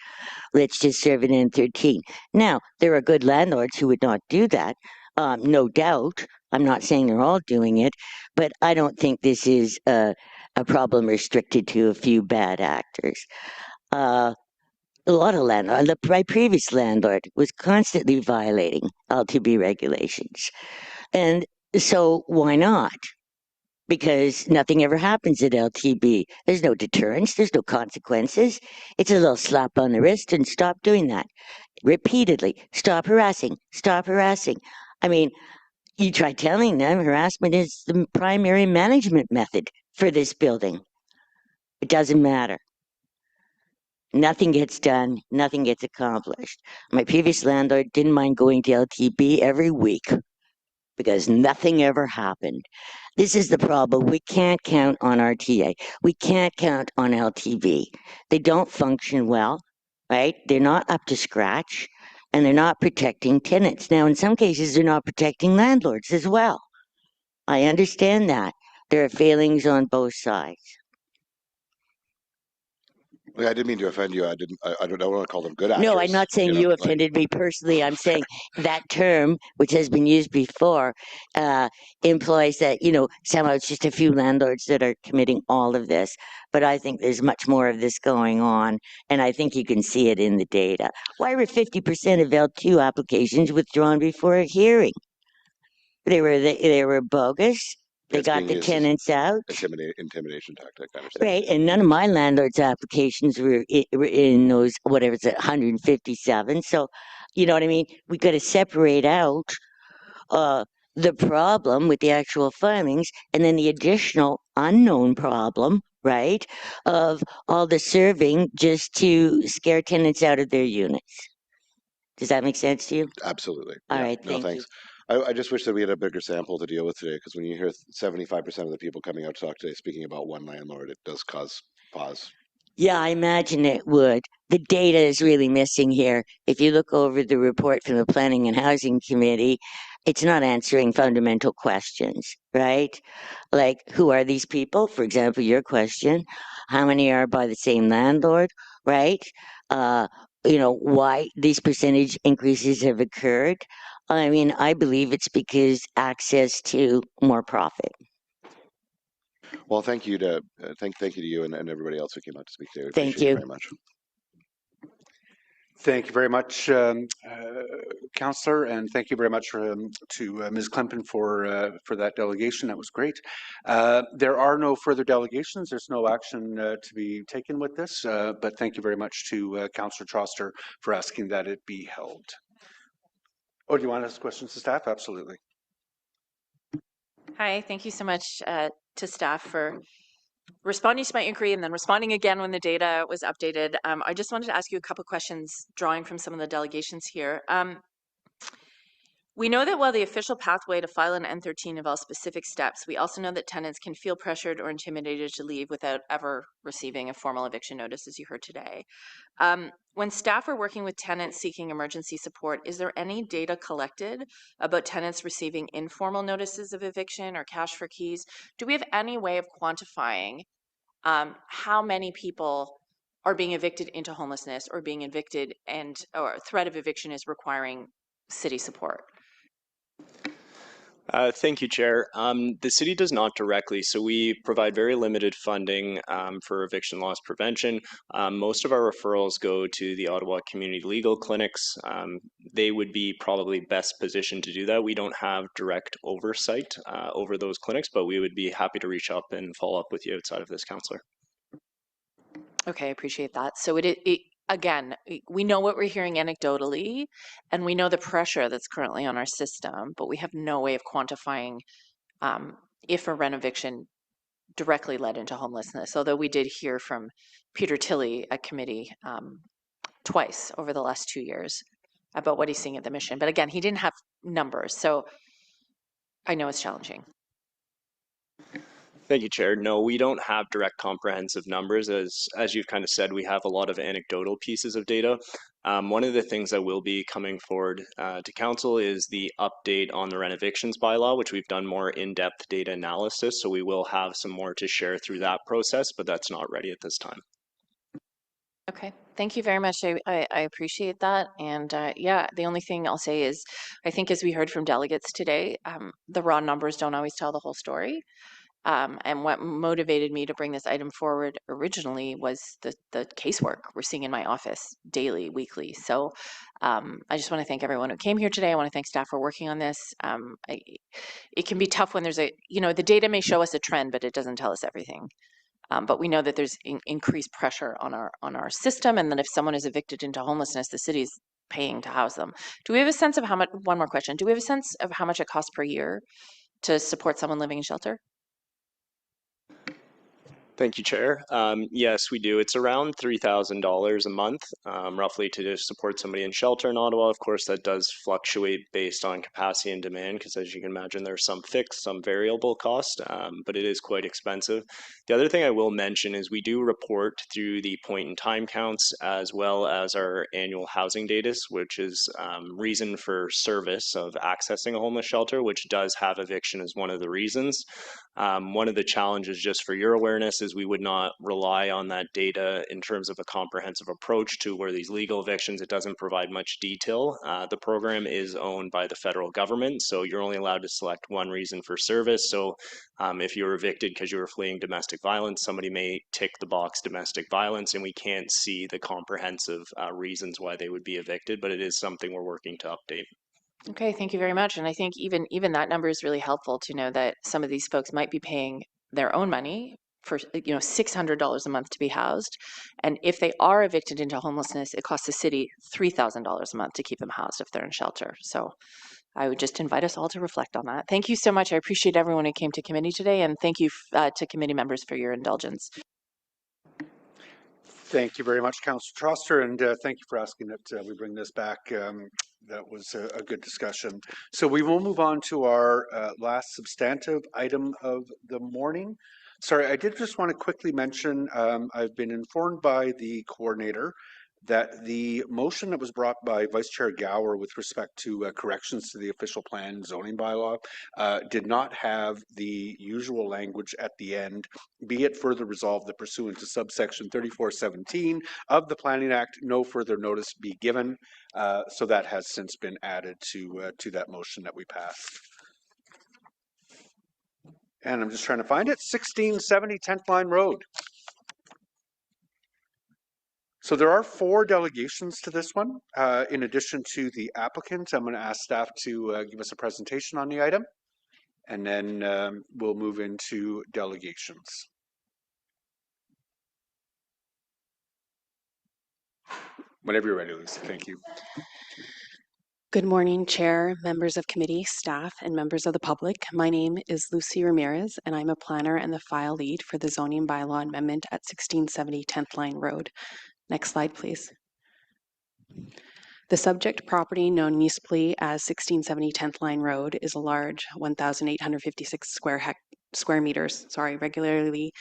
Let's just serve it in 13. Now, there are good landlords who would not do that, no doubt. I'm not saying they're all doing it, but I don't think this is a problem restricted to a few bad actors. A lot of landlords, my previous landlord was constantly violating LTB regulations. And so why not? Because nothing ever happens at LTB. There's no deterrence, there's no consequences. It's a little slap on the wrist and stop doing that. Repeatedly, stop harassing, stop harassing. I mean, you try telling them harassment is the primary management method for this building. It doesn't matter. Nothing gets done, nothing gets accomplished. My previous landlord didn't mind going to LTB every week because nothing ever happened. This is the problem. We can't count on RTA. We can't count on LTV. They don't function well, right? They're not up to scratch, and they're not protecting tenants. Now, in some cases, they're not protecting landlords as well. I understand that. There are failings on both sides. I didn't mean to offend you. I don't want to call them good actors. No, I'm not saying you offended me personally. I'm saying that term, which has been used before, implies that, somehow it's just a few landlords that are committing all of this. But I think there's much more of this going on, and I think you can see it in the data. Why were 50% of L2 applications withdrawn before a hearing? They were bogus. They got the tenants out. Intimidation tactic, I understand. Right, and none of my landlord's applications were in those, whatever it's 157. So, you know what I mean? We got to separate out the problem with the actual filings and then the additional unknown problem, right, of all the serving just to scare tenants out of their units. Does that make sense to you? Absolutely. All Yeah. right, No, thank thanks. I just wish that we had a bigger sample to deal with today, because when you hear 75% of the people coming out to talk today speaking about one landlord, it does cause pause. Yeah, I imagine it would. The data is really missing here. If you look over the report from the Planning and Housing Committee, it's not answering fundamental questions, right? Like, who are these people? For example, your question, how many are by the same landlord, right? Why these percentage increases have occurred. I mean, I believe it's because access to more profit. Well, thank you to you and everybody else who came out to speak today. We Thank appreciate you it very much. Thank you very much, Councillor, and thank you very much to Ms. Klempen for that delegation. That was great. There are no further delegations. There's no action to be taken with this, but thank you very much to Councillor Troster for asking that it be held. Oh, do you want to ask questions to staff? Absolutely. Hi, thank you so much to staff for responding to my inquiry and then responding again when the data was updated. I just wanted to ask you a couple questions drawing from some of the delegations here. We know that while the official pathway to file an N13 involves specific steps, we also know that tenants can feel pressured or intimidated to leave without ever receiving a formal eviction notice, as you heard today. When staff are working with tenants seeking emergency support, is there any data collected about tenants receiving informal notices of eviction or cash for keys? Do we have any way of quantifying how many people are being evicted into homelessness or being evicted or threat of eviction is requiring city support? Thank you, Chair. The city does not directly, so we provide very limited funding for eviction loss prevention. Most of our referrals go to the Ottawa Community Legal Clinics. They would be probably best positioned to do that. We don't have direct oversight over those clinics, but we would be happy to reach up and follow up with you outside of this, Councillor. Okay, I appreciate that. So again, we know what we're hearing anecdotally, and we know the pressure that's currently on our system, but we have no way of quantifying if a rent eviction directly led into homelessness, although we did hear from Peter Tilley at committee twice over the last 2 years about what he's seeing at the mission. But again, he didn't have numbers. So I know it's challenging. Thank you, Chair. No, we don't have direct comprehensive numbers. As you've kind of said, we have a lot of anecdotal pieces of data. One of the things that will be coming forward to Council is the update on the renovictions bylaw, which we've done more in-depth data analysis. So we will have some more to share through that process, but that's not ready at this time. Okay, thank you very much. I appreciate that. And yeah, the only thing I'll say is, I think as we heard from delegates today, the raw numbers don't always tell the whole story. And what motivated me to bring this item forward originally was the casework we're seeing in my office daily, weekly. So I just want to thank everyone who came here today. I want to thank staff for working on this. It can be tough when there's the data may show us a trend, but it doesn't tell us everything. But we know that there's increased pressure on our system, and that if someone is evicted into homelessness, the city's paying to house them. Do we have a sense of how much? One more question. Do we have a sense of how much it costs per year to support someone living in shelter? Thank you, Chair. Yes, we do. It's around $3,000 a month, roughly, to just support somebody in shelter in Ottawa. Of course, that does fluctuate based on capacity and demand, because as you can imagine, there's some fixed, some variable cost, but it is quite expensive. The other thing I will mention is we do report through the point in time counts, as well as our annual housing data, which is reason for service of accessing a homeless shelter, which does have eviction as one of the reasons. One of the challenges, just for your awareness, is we would not rely on that data in terms of a comprehensive approach to where these legal evictions, it doesn't provide much detail. The program is owned by the federal government, so you're only allowed to select one reason for service. So if you were evicted because you were fleeing domestic violence, somebody may tick the box domestic violence, and we can't see the comprehensive reasons why they would be evicted, but it is something we're working to update. Okay, thank you very much. And I think even that number is really helpful to know that some of these folks might be paying their own money for $600 a month to be housed, and if they are evicted into homelessness, it costs the city $3,000 a month to keep them housed if they're in shelter. So I would just invite us all to reflect on that. Thank you so much. I appreciate everyone who came to committee today, and thank you to committee members for your indulgence. Thank you very much, Councillor Troster, and thank you for asking that we bring this back. That was a good discussion. So we will move on to our last substantive item of the morning. Sorry, I did just want to quickly mention, I've been informed by the coordinator that the motion that was brought by Vice Chair Gower with respect to corrections to the official plan zoning bylaw did not have the usual language at the end, be it further resolved that pursuant to subsection 3417 of the Planning Act, no further notice be given. So that has since been added to that motion that we passed. And I'm just trying to find it, 1670 10th Line Road. So there are 4 delegations to this one. In addition to the applicant, I'm going to ask staff to give us a presentation on the item, and then we'll move into delegations. Whenever you're ready, Lucy. Thank you. Good morning, Chair, members of committee, staff, and members of the public. My name is Lucy Ramirez, and I'm a planner and the file lead for the zoning bylaw amendment at 1670 10th Line Road. Next slide, please. The subject property, known municipally as 1670 10th Line Road, is a large 1,856 square meters, regularly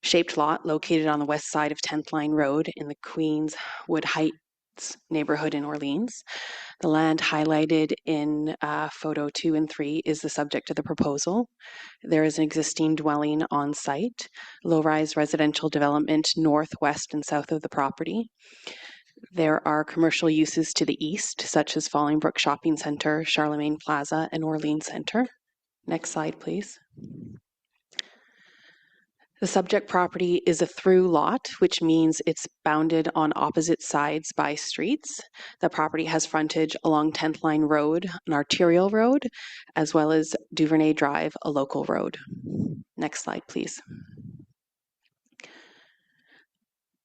shaped lot located on the west side of 10th Line Road in the Queenswood Heights neighborhood in Orleans. The land highlighted in photo 2 and 3 is the subject of the proposal. There is an existing dwelling on site, low-rise residential development north, west, and south of the property. There are commercial uses to the east, such as Fallingbrook Shopping Center, Charlemagne Plaza, and Orleans Center. Next slide, please. The subject property is a through lot, which means it's bounded on opposite sides by streets. The property has frontage along 10th Line Road, an arterial road, as well as Duvernay Drive, a local road. Next slide, please.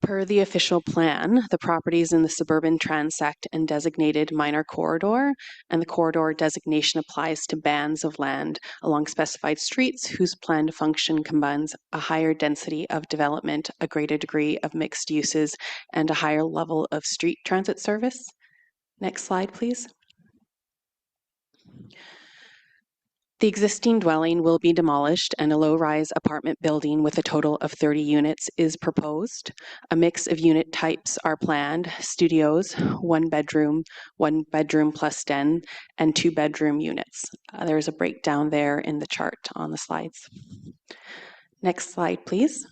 Per the official plan, the property is in the suburban transect and designated minor corridor, and the corridor designation applies to bands of land along specified streets whose planned function combines a higher density of development, a greater degree of mixed uses, and a higher level of street transit service. Next slide, please. The existing dwelling will be demolished and a low-rise apartment building with a total of 30 units is proposed. A mix of unit types are planned: studios, one bedroom plus den, and 2-bedroom units. There's a breakdown there in the chart on the slides. Next slide, please.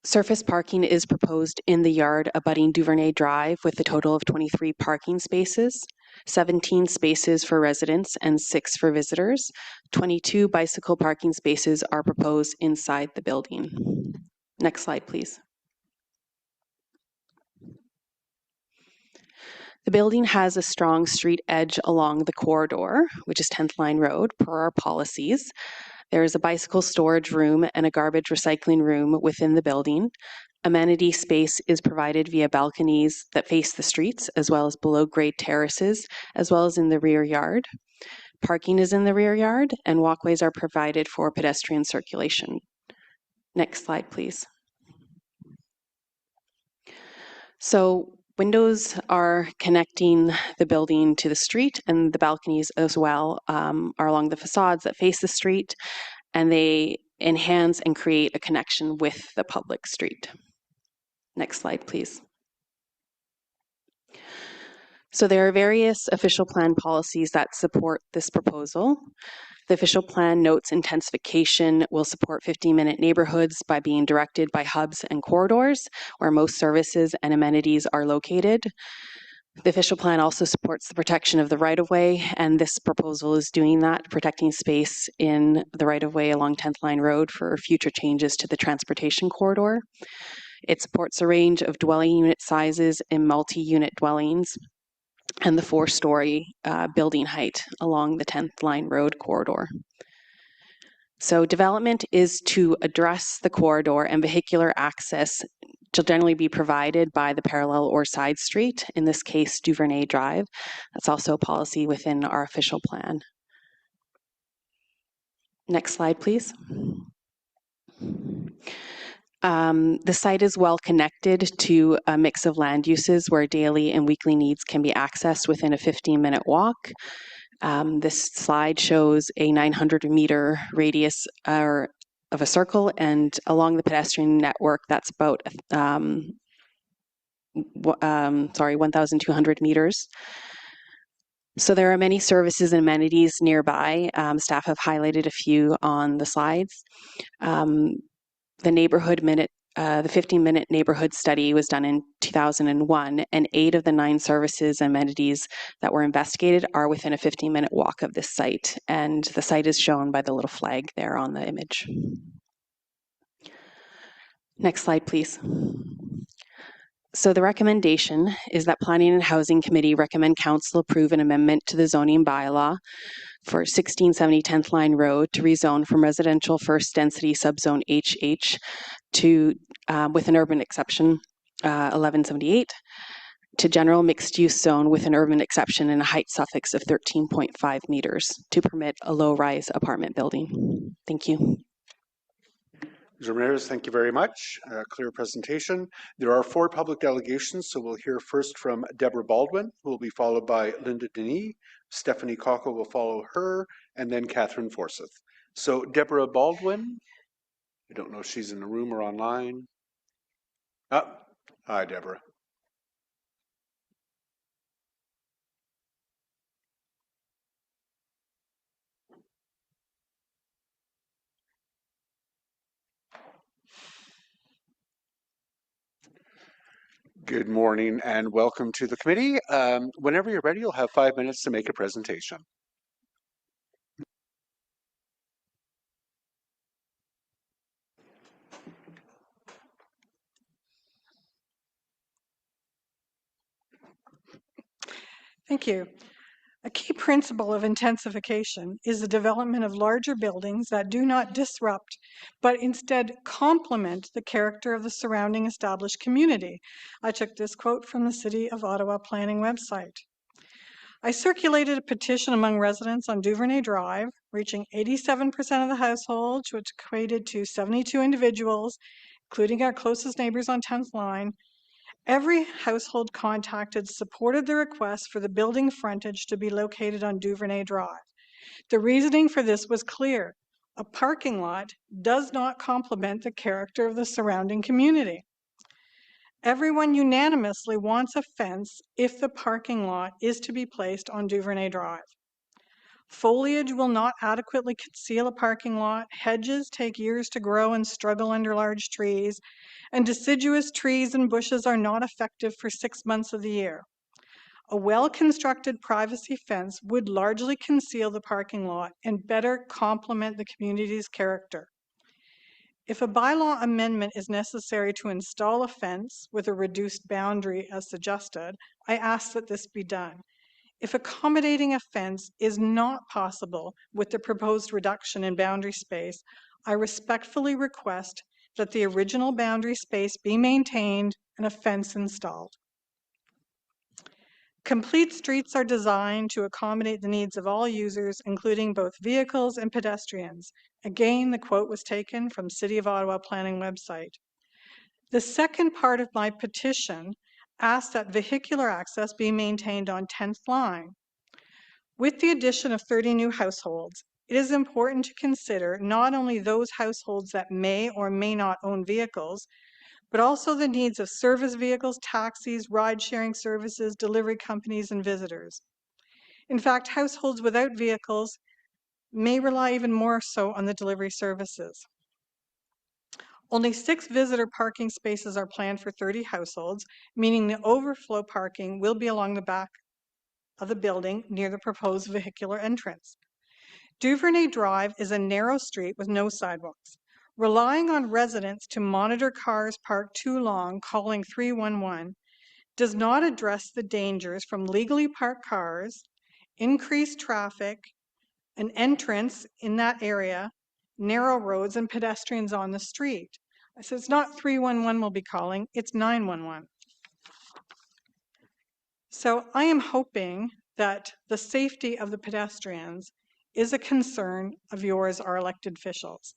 Surface parking is proposed in the yard abutting Duvernay Drive with a total of 23 parking spaces, 17 spaces for residents and 6 for visitors. 22 bicycle parking spaces are proposed inside the building. Next slide, please. The building has a strong street edge along the corridor, which is 10th Line Road, per our policies. There is a bicycle storage room and a garbage recycling room within the building. Amenity space is provided via balconies that face the streets, as well as below-grade terraces, as well as in the rear yard. Parking is in the rear yard, and walkways are provided for pedestrian circulation. Next slide, please. So windows are connecting the building to the street, and the balconies as well are along the facades that face the street, and they enhance and create a connection with the public street. Next slide, please. So there are various official plan policies that support this proposal. The official plan notes intensification will support 15-minute neighborhoods by being directed by hubs and corridors where most services and amenities are located. The official plan also supports the protection of the right-of-way, and this proposal is doing that, protecting space in the right-of-way along 10th Line Road for future changes to the transportation corridor. It supports a range of dwelling unit sizes in multi-unit dwellings and the 4-story building height along the 10th Line Road corridor. So development is to address the corridor, and vehicular access to generally be provided by the parallel or side street, in this case Duvernay Drive. That's also a policy within our official plan. Next slide, please. The site is well connected to a mix of land uses where daily and weekly needs can be accessed within a 15-minute walk. This slide shows a 900-meter radius of a circle, and along the pedestrian network, that's about 1,200 meters. So there are many services and amenities nearby. Staff have highlighted a few on the slides. The 15-minute neighborhood study was done in 2001, and 8 of the 9 services and amenities that were investigated are within a 15-minute walk of this site, and the site is shown by the little flag there on the image. Next slide, please. So the recommendation is that Planning and Housing Committee recommend Council approve an amendment to the zoning bylaw for 1670 10th Line Road to rezone from residential first density subzone HH to, with an urban exception, 1178, to general mixed use zone with an urban exception and a height suffix of 13.5 meters to permit a low-rise apartment building. Thank you. Ramirez, thank you very much. Clear presentation. There are 4 public delegations, so we'll hear first from Deborah Baldwin, who will be followed by Linda Denis. Stephanie Cockle will follow her, and then Catherine Forsyth. So Deborah Baldwin, I don't know if she's in the room or online. Hi, Deborah. Good morning and welcome to the committee. Whenever you're ready, you'll have 5 minutes to make a presentation. Thank you. A key principle of intensification is the development of larger buildings that do not disrupt, but instead complement the character of the surrounding established community. I took this quote from the City of Ottawa Planning website. I circulated a petition among residents on Duvernay Drive, reaching 87% of the households, which equated to 72 individuals, including our closest neighbors on 10th Line, Every household contacted supported the request for the building frontage to be located on Duvernay Drive. The reasoning for this was clear. A parking lot does not complement the character of the surrounding community. Everyone unanimously wants a fence if the parking lot is to be placed on Duvernay Drive. Foliage will not adequately conceal a parking lot. Hedges take years to grow and struggle under large trees, and deciduous trees and bushes are not effective for 6 months of the year. A well-constructed privacy fence would largely conceal the parking lot and better complement the community's character. If a bylaw amendment is necessary to install a fence with a reduced boundary as suggested, I ask that this be done. If accommodating a fence is not possible with the proposed reduction in boundary space, I respectfully request that the original boundary space be maintained and a fence installed. Complete streets are designed to accommodate the needs of all users, including both vehicles and pedestrians. Again, the quote was taken from City of Ottawa Planning website. The second part of my petition asks that vehicular access be maintained on 10th line. With the addition of 30 new households, it is important to consider not only those households that may or may not own vehicles, but also the needs of service vehicles, taxis, ride-sharing services, delivery companies, and visitors. In fact, households without vehicles may rely even more so on the delivery services. Only 6 visitor parking spaces are planned for 30 households, meaning the overflow parking will be along the back of the building near the proposed vehicular entrance. Duvernay Drive is a narrow street with no sidewalks. Relying on residents to monitor cars parked too long, calling 311, does not address the dangers from legally parked cars, increased traffic, an entrance in that area, narrow roads, and pedestrians on the street. I said it's not 311 we'll be calling, it's 911. So I am hoping that the safety of the pedestrians is a concern of yours, our elected officials.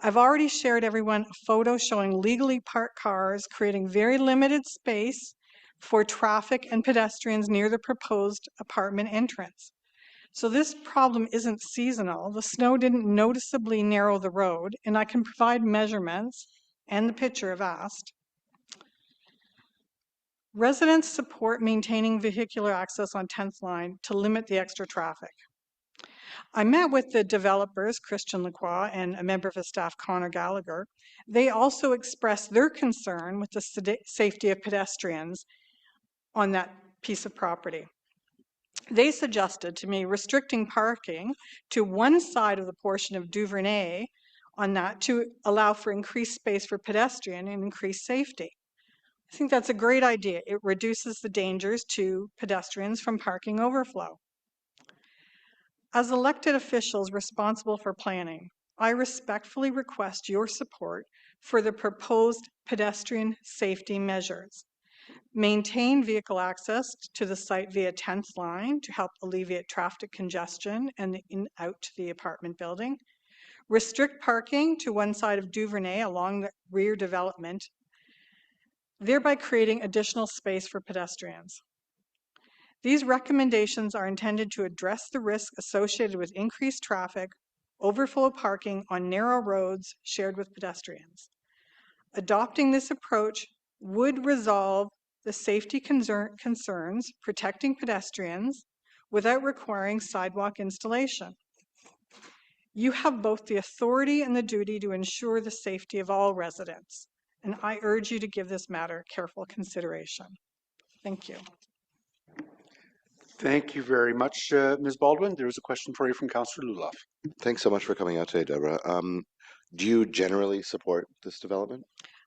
I've already shared everyone a photo showing legally parked cars creating very limited space for traffic and pedestrians near the proposed apartment entrance. So this problem isn't seasonal. The snow didn't noticeably narrow the road, and I can provide measurements and the picture if asked. Residents support maintaining vehicular access on 10th line to limit the extra traffic. I met with the developers, Christian Lacroix, and a member of his staff, Connor Gallagher. They also expressed their concern with the safety of pedestrians on that piece of property. They suggested to me restricting parking to one side of the portion of Duvernay on that to allow for increased space for pedestrian and increased safety. I think that's a great idea. It reduces the dangers to pedestrians from parking overflow. As elected officials responsible for planning, I respectfully request your support for the proposed pedestrian safety measures. Maintain vehicle access to the site via 10th line to help alleviate traffic congestion and the in out to the apartment building. Restrict parking to one side of Duvernay along the rear development, thereby creating additional space for pedestrians. These recommendations are intended to address the risk associated with increased traffic, overflow parking on narrow roads shared with pedestrians. Adopting this approach would resolve the safety concerns protecting pedestrians without requiring sidewalk installation. You have both the authority and the duty to ensure the safety of all residents, and I urge you to give this matter careful consideration. Thank you. Thank you very much, Ms. Baldwin. There was a question for you from Councillor Luloff. Thanks so much for coming out today, Deborah. Do you generally support this development?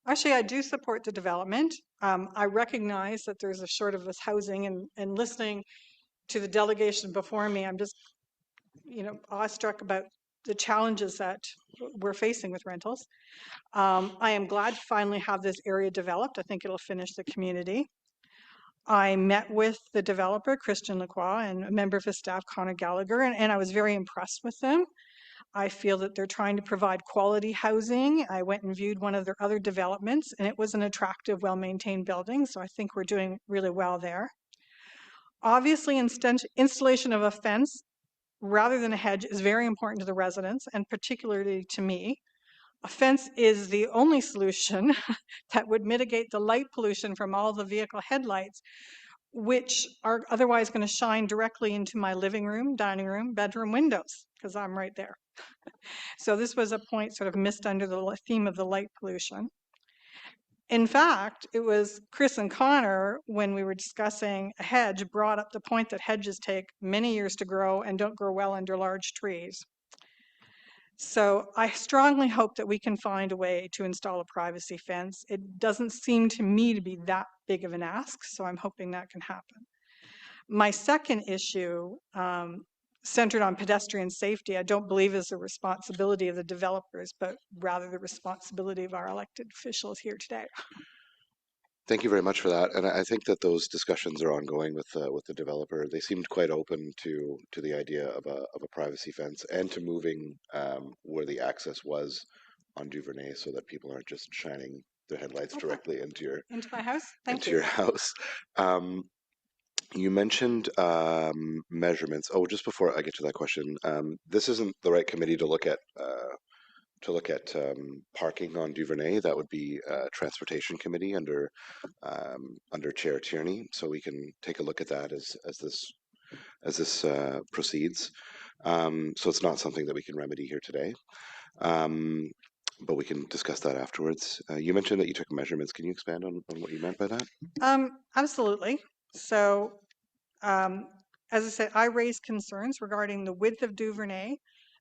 Actually, I do support the development. I recognize that there's a short of this housing, and listening to the delegation before me, I'm just, awestruck about the challenges that we're facing with rentals. I am glad to finally have this area developed. I think it'll finish the community. I met with the developer, Christian Lacroix, and a member of his staff, Connor Gallagher, and I was very impressed with them. I feel that they're trying to provide quality housing. I went and viewed one of their other developments, and it was an attractive, well-maintained building, so I think we're doing really well there. Obviously, installation of a fence rather than a hedge is very important to the residents, and particularly to me. A fence is the only solution that would mitigate the light pollution from all the vehicle headlights, which are otherwise going to shine directly into my living room, dining room, bedroom windows, because I'm right there. So this was a point sort of missed under the theme of the light pollution. In fact, it was Chris and Connor, when we were discussing a hedge, brought up the point that hedges take many years to grow and don't grow well under large trees. So I strongly hope that we can find a way to install a privacy fence. It doesn't seem to me to be that big of an ask, so I'm hoping that can happen. My second issue, centered on pedestrian safety, I don't believe is the responsibility of the developers, but rather the responsibility of our elected officials here today. Thank you very much for that. And I think that those discussions are ongoing with the developer. They seemed quite open to the idea of a privacy fence and to moving where the access was on Duvernay, so that people aren't just shining their headlights directly into my house. Thank you. your house. You mentioned measurements. Oh, just before I get to that question, this isn't the right committee to look at parking on Duvernay. That would be Transportation Committee under Chair Tierney. So we can take a look at that as this proceeds. So it's not something that we can remedy here today. But we can discuss that afterwards. You mentioned that you took measurements. Can you expand on what you meant by that? Absolutely. So, as I said, I raised concerns regarding the width of Duvernay,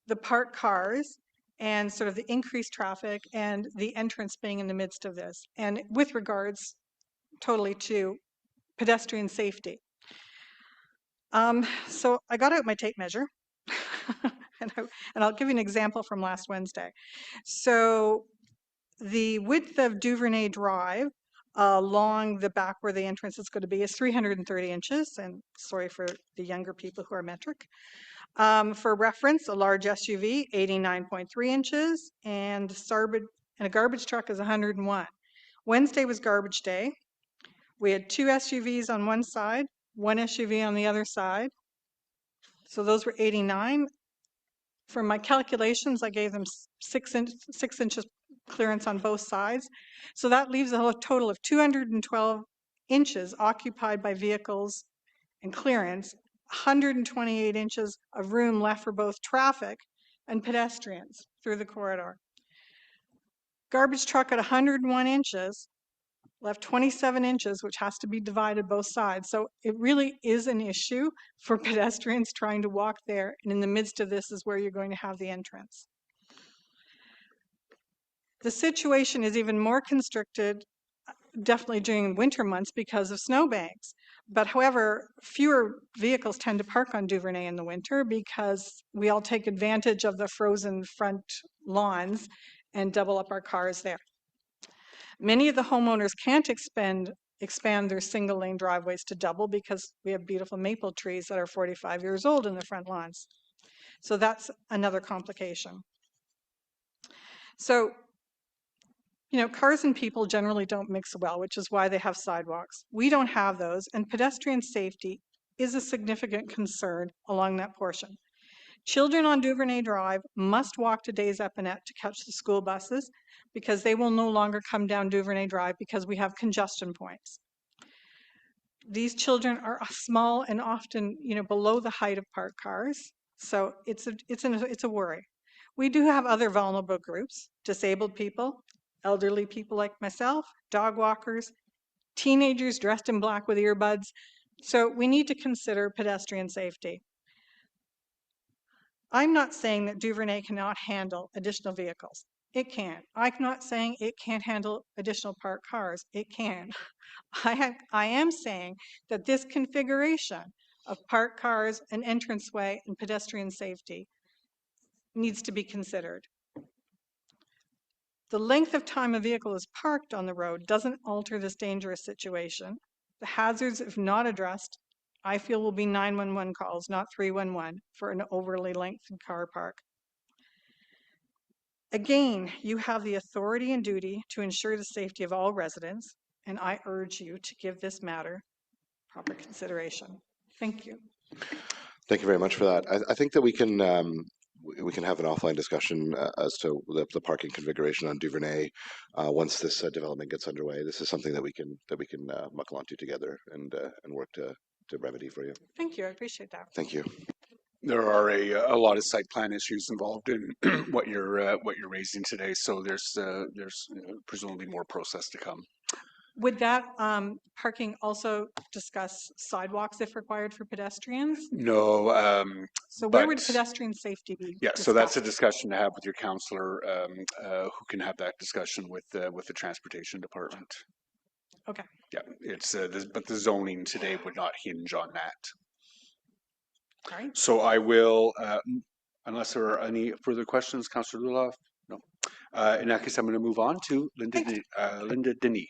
the parked cars, and sort of the increased traffic and the entrance being in the midst of this. And with regards totally to pedestrian safety. So I got out my tape measure and I'll give you an example from last Wednesday. So the width of Duvernay Drive along the back where the entrance is going to be is 330 inches. And sorry for the younger people who are metric. For reference, a large SUV, 89.3 inches, and a garbage truck is 101. Wednesday was garbage day. We had 2 SUVs on one side, 1 SUV on the other side. So those were 89. For my calculations, I gave them 6 inches clearance on both sides. So that leaves a total of 212 inches occupied by vehicles and clearance, 128 inches of room left for both traffic and pedestrians through the corridor. Garbage truck at 101 inches left 27 inches, which has to be divided both sides. So it really is an issue for pedestrians trying to walk there. And in the midst of this is where you're going to have the entrance. The situation is even more constricted, definitely during winter months because of snowbanks. But however, fewer vehicles tend to park on Duvernay in the winter because we all take advantage of the frozen front lawns and double up our cars there. Many of the homeowners can't expand their single lane driveways to double because we have beautiful maple trees that are 45 years old in the front lawns. So that's another complication. So, cars and people generally don't mix well, which is why they have sidewalks. We don't have those, and pedestrian safety is a significant concern along that portion. Children on Duvernay Drive must walk to Des Epinette to catch the school buses because they will no longer come down Duvernay Drive because we have congestion points. These children are small and often, below the height of parked cars. So it's a worry. We do have other vulnerable groups: disabled people, elderly people like myself, dog walkers, teenagers dressed in black with earbuds. So we need to consider pedestrian safety. I'm not saying that Duvernay cannot handle additional vehicles. It can. I'm not saying it can't handle additional parked cars. It can. I am saying that this configuration of parked cars, an entranceway, and pedestrian safety needs to be considered. The length of time a vehicle is parked on the road doesn't alter this dangerous situation. The hazards, if not addressed, I feel will be 911 calls, not 311, for an overly lengthened car park. Again, you have the authority and duty to ensure the safety of all residents, and I urge you to give this matter proper consideration. Thank you. Thank you very much for that. I think that we can have an offline discussion as to the parking configuration on Duvernay once this development gets underway. This is something that we can muckle onto together and work to remedy for you. Thank you. I appreciate that. Thank you. There are a lot of site plan issues involved in what you're raising today, so there's presumably more process to come. Would that parking also discuss sidewalks if required for pedestrians? No. So where would pedestrian safety be? Yeah, discussed? so that's a discussion to have with your counselor, who can have that discussion with the transportation department. Okay. Yeah, it's but the zoning today would not hinge on that. All right. So I will, unless there are any further questions, Councillor Luloff? No. In that case, I'm going to move on to Linda Denny.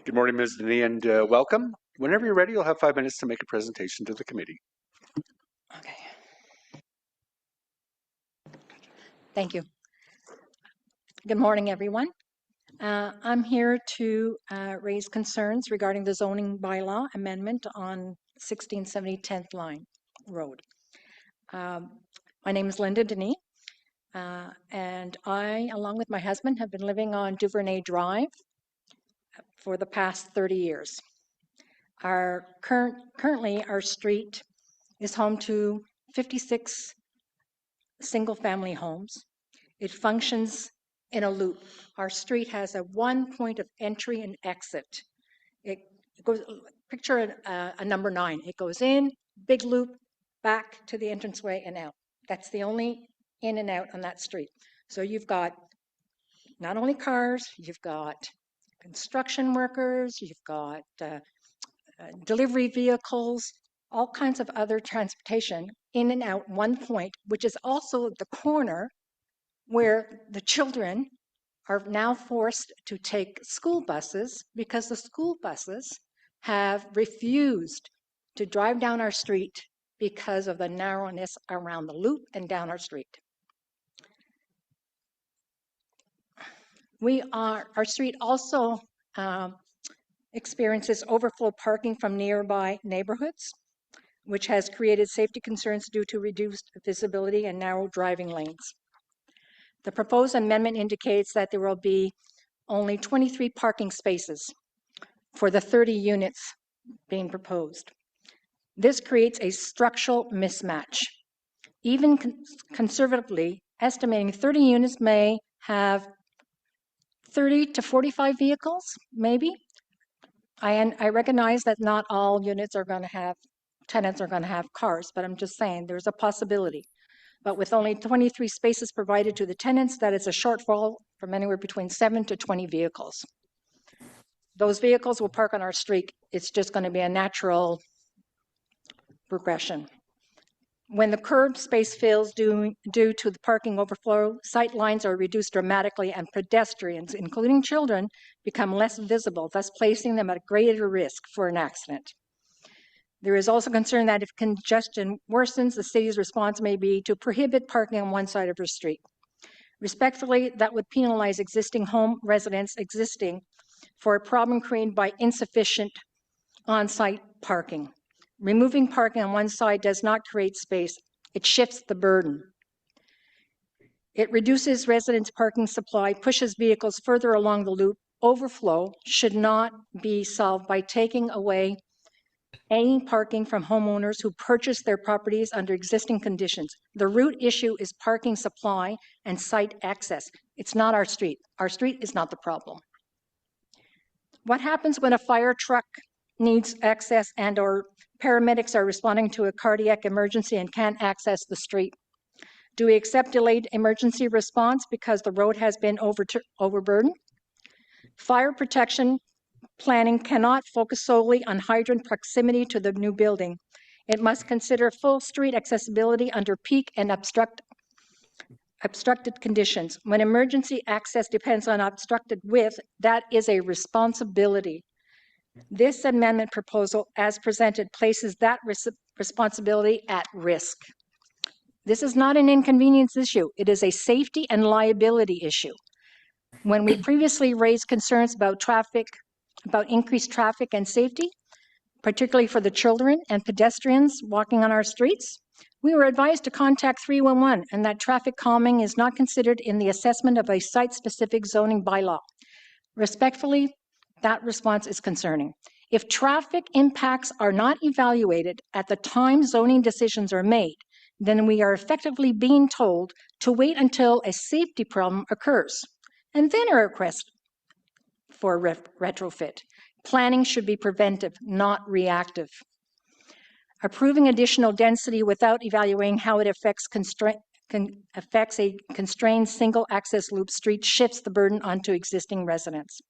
Good morning, Ms. Denny, and welcome. Whenever you're ready, you'll have 5 minutes to make a presentation to the committee. Okay. Thank you. Good morning, everyone. I'm here to raise concerns regarding the zoning bylaw amendment on 1670 10th Line Road. My name is Linda Denny, and I, along with my husband, have been living on Duvernay Drive for the past 30 years. Currently, our street is home to 56 single-family homes. It functions in a loop. Our street has a one point of entry and exit. It goes, picture a number 9. It goes in, big loop, back to the entranceway and out. That's the only in and out on that street. So you've got not only cars, you've got construction workers, you've got delivery vehicles, all kinds of other transportation in and out one point, which is also the corner where the children are now forced to take school buses because the school buses have refused to drive down our street because of the narrowness around the loop and down our street. Our street also experiences overflow parking from nearby neighborhoods, which has created safety concerns due to reduced visibility and narrow driving lanes. The proposed amendment indicates that there will be only 23 parking spaces for the 30 units being proposed. This creates a structural mismatch. Even conservatively, estimating 30 units may have 30 to 45 vehicles, maybe. I recognize that not all units are going to have, tenants are going to have cars, but I'm just saying there's a possibility. But with only 23 spaces provided to the tenants, that is a shortfall from anywhere between 7 to 20 vehicles. Those vehicles will park on our street. It's just going to be a natural progression. When the curb space fills due to the parking overflow, sight lines are reduced dramatically and pedestrians, including children, become less visible, thus placing them at greater risk for an accident. There is also concern that if congestion worsens, the city's response may be to prohibit parking on one side of the street. Respectfully, that would penalize existing home residents for a problem created by insufficient on-site parking. Removing parking on one side does not create space. It shifts the burden. It reduces residents' parking supply, pushes vehicles further along the loop. Overflow should not be solved by taking away any parking from homeowners who purchase their properties under existing conditions. The root issue is parking supply and site access. It's not our street. Our street is not the problem. What happens when a fire truck needs access and/or paramedics are responding to a cardiac emergency and can't access the street? Do we accept delayed emergency response because the road has been overburdened? Fire protection planning cannot focus solely on hydrant proximity to the new building. It must consider full street accessibility under peak and obstructed conditions. When emergency access depends on obstructed width, that is a responsibility. This amendment proposal, as presented, places that responsibility at risk. This is not an inconvenience issue. It is a safety and liability issue. When we previously raised concerns about increased traffic and safety, particularly for the children and pedestrians walking on our streets, we were advised to contact 311 and that traffic calming is not considered in the assessment of a site-specific zoning bylaw. Respectfully, that response is concerning. If traffic impacts are not evaluated at the time zoning decisions are made, then we are effectively being told to wait until a safety problem occurs and then a request for retrofit. Planning should be preventive, not reactive. Approving additional density without evaluating how it affects a constrained single access loop street shifts the burden onto existing residents.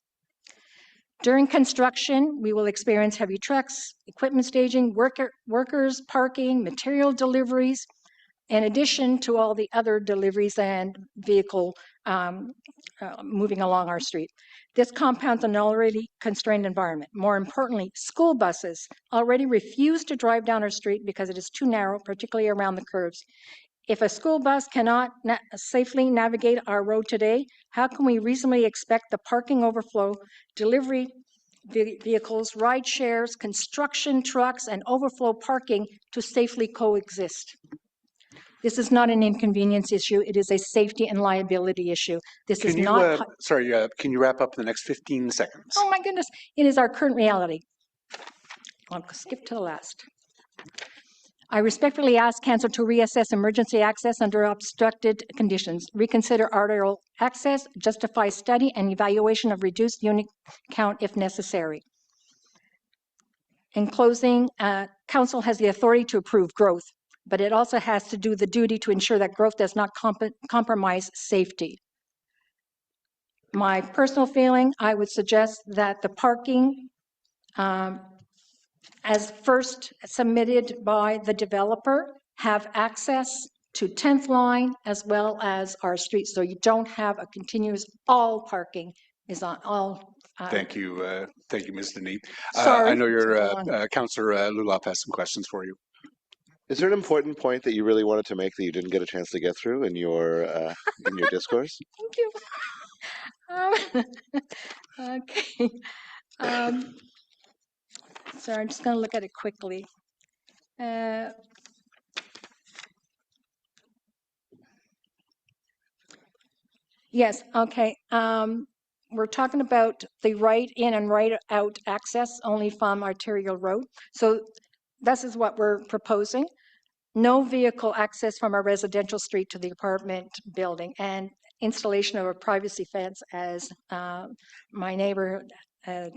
During construction, we will experience heavy trucks, equipment staging, workers, parking, material deliveries, in addition to all the other deliveries and vehicle moving along our street. This compounds an already constrained environment. More importantly, school buses already refuse to drive down our street because it is too narrow, particularly around the curves. If a school bus cannot safely navigate our road today, how can we reasonably expect the parking overflow, delivery vehicles, ride shares, construction trucks, and overflow parking to safely coexist? This is not an inconvenience issue. It is a safety and liability issue. This is not. Can you wrap up in the next 15 seconds? Oh my goodness. It is our current reality. I'll skip to the last. I respectfully ask Council to reassess emergency access under obstructed conditions, reconsider arterial access, justify study and evaluation of reduced unit count if necessary. In closing, Council has the authority to approve growth, but it also has to do the duty to ensure that growth does not compromise safety. My personal feeling, I would suggest that the parking, as first submitted by the developer, have access to 10th line as well as our streets. So you don't have a continuous, all parking is on all. Thank you, Ms. Denis. Sorry. I know your Councillor Lulop has some questions for you. Is there an important point that you really wanted to make that you didn't get a chance to get through in your discourse? Thank you. Okay. Sorry, I'm just going to look at it quickly. Yes, okay. We're talking about the right in and right out access only from arterial road. So this is what we're proposing. No vehicle access from a residential street to the apartment building, and installation of a privacy fence as my neighbor had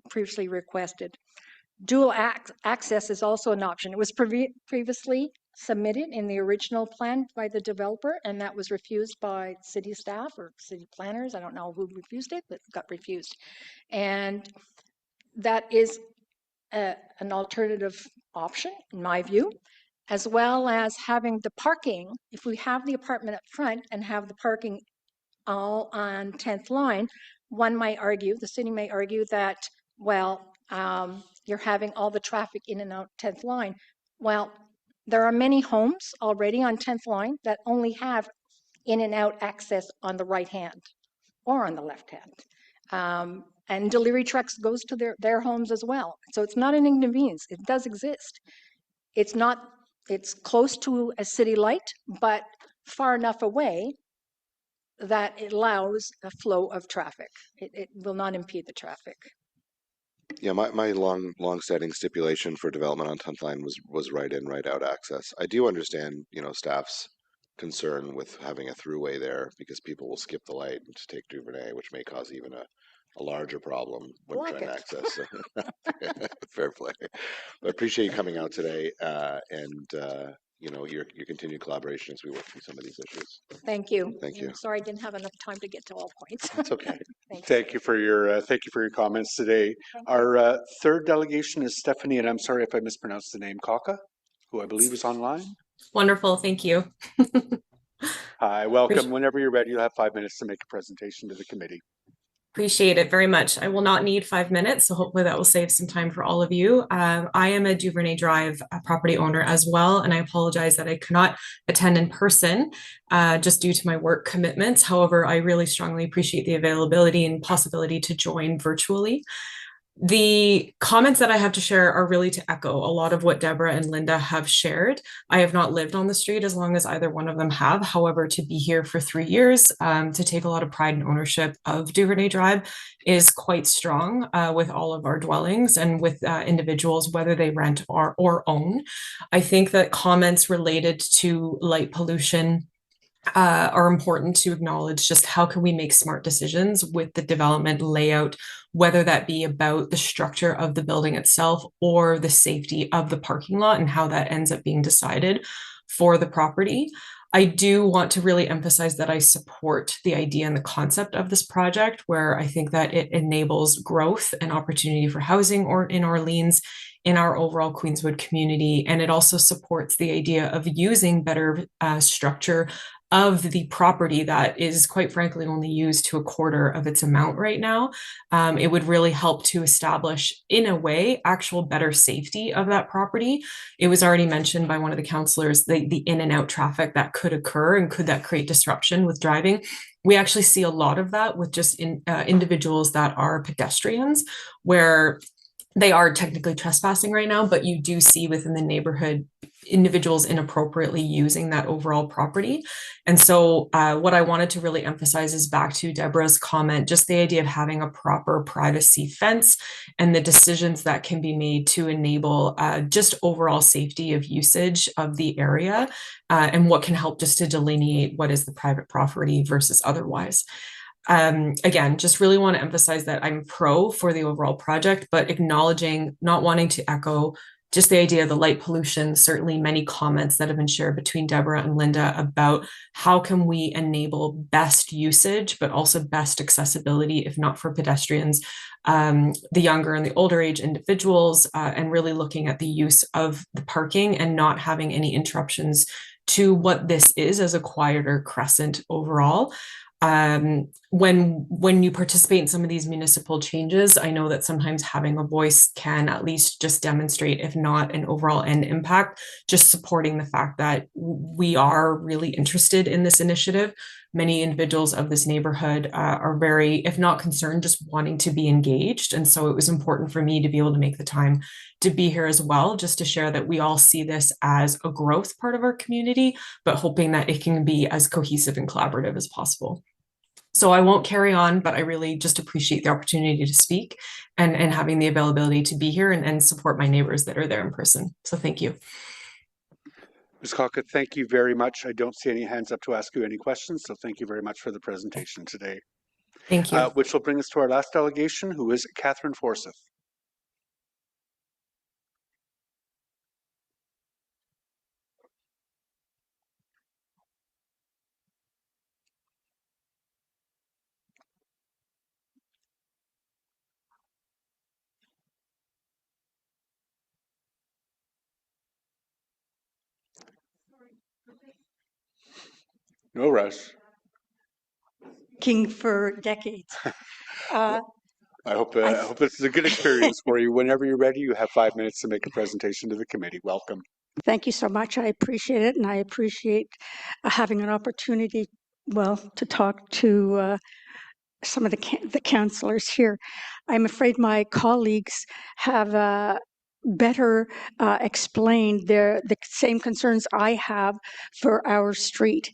previously requested. Dual access is also an option. It was previously submitted in the original plan by the developer, and that was refused by city staff or city planners. I don't know who refused it, but it got refused. And that is an alternative option, in my view, as well as having the parking. If we have the apartment up front and have the parking all on 10th line, one might argue, the city may argue that, well, you're having all the traffic in and out 10th line. Well, there are many homes already on 10th line that only have in and out access on the right hand or on the left hand. And delivery trucks goes to their homes as well. So it's not an inconvenience. It does exist. It's close to a city light, but far enough away that it allows a flow of traffic. It will not impede the traffic. Yeah, my long-standing stipulation for development on 10th line was right in, right out access. I do understand, staff's concern with having a throughway there because people will skip the light to take Duvernay, which may cause even a larger problem when trying to access. Fair play. I appreciate you coming out today, and your continued collaboration as we work through some of these issues. Thank you. Thank you. I'm sorry I didn't have enough time to get to all points. That's okay. Thank you for your comments today. Our third delegation is Stephanie, and I'm sorry if I mispronounced the name, Kaka, who I believe is online. Wonderful, thank you. Hi, welcome. Whenever you're ready, you'll have 5 minutes to make a presentation to the committee. Appreciate it very much. I will not need 5 minutes, so hopefully that will save some time for all of you. I am a Duvernay Drive property owner as well, and I apologize that I cannot attend in person just due to my work commitments. However, I really strongly appreciate the availability and possibility to join virtually. The comments that I have to share are really to echo a lot of what Deborah and Linda have shared. I have not lived on the street as long as either one of them have. However, to be here for 3 years, to take a lot of pride and ownership of Duvernay Drive is quite strong with all of our dwellings and with individuals, whether they rent or own. I think that comments related to light pollution are important to acknowledge. Just how can we make smart decisions with the development layout, whether that be about the structure of the building itself or the safety of the parking lot and how that ends up being decided for the property. I do want to really emphasize that I support the idea and the concept of this project, where I think that it enables growth and opportunity for housing or in Orleans, in our overall Queenswood community. And it also supports the idea of using better structure of the property that is quite frankly only used to a quarter of its amount right now. It would really help to establish, in a way, actual better safety of that property. It was already mentioned by one of the councillors, the in and out traffic that could occur, and could that create disruption with driving? We actually see a lot of that with just individuals that are pedestrians, where they are technically trespassing right now, but you do see within the neighborhood individuals inappropriately using that overall property. And so what I wanted to really emphasize is back to Deborah's comment, just the idea of having a proper privacy fence and the decisions that can be made to enable just overall safety of usage of the area and what can help just to delineate what is the private property versus otherwise. Again, just really want to emphasize that I'm pro for the overall project, but acknowledging, not wanting to echo just the idea of the light pollution. Certainly many comments that have been shared between Deborah and Linda about how can we enable best usage, but also best accessibility, if not for pedestrians, the younger and the older age individuals, and really looking at the use of the parking and not having any interruptions to what this is as a quieter crescent overall. When you participate in some of these municipal changes, I know that sometimes having a voice can at least just demonstrate, if not an overall end impact, just supporting the fact that we are really interested in this initiative. Many individuals of this neighborhood are very, if not concerned, just wanting to be engaged. And so it was important for me to be able to make the time to be here as well, just to share that we all see this as a growth part of our community, but hoping that it can be as cohesive and collaborative as possible. So I won't carry on, but I really just appreciate the opportunity to speak and having the availability to be here and support my neighbors that are there in person. So thank you. Ms. Kaka, thank you very much. I don't see any hands up to ask you any questions, so thank you very much for the presentation today. Thank you. Which will bring us to our last delegation, who is Catherine Forsyth. No rush. King for decades. I hope this is a good experience for you. Whenever you're ready, you have 5 minutes to make a presentation to the committee. Welcome. Thank you so much. I appreciate it, and I appreciate having an opportunity, to talk to some of the councillors here. I'm afraid my colleagues have better explained the same concerns I have for our street.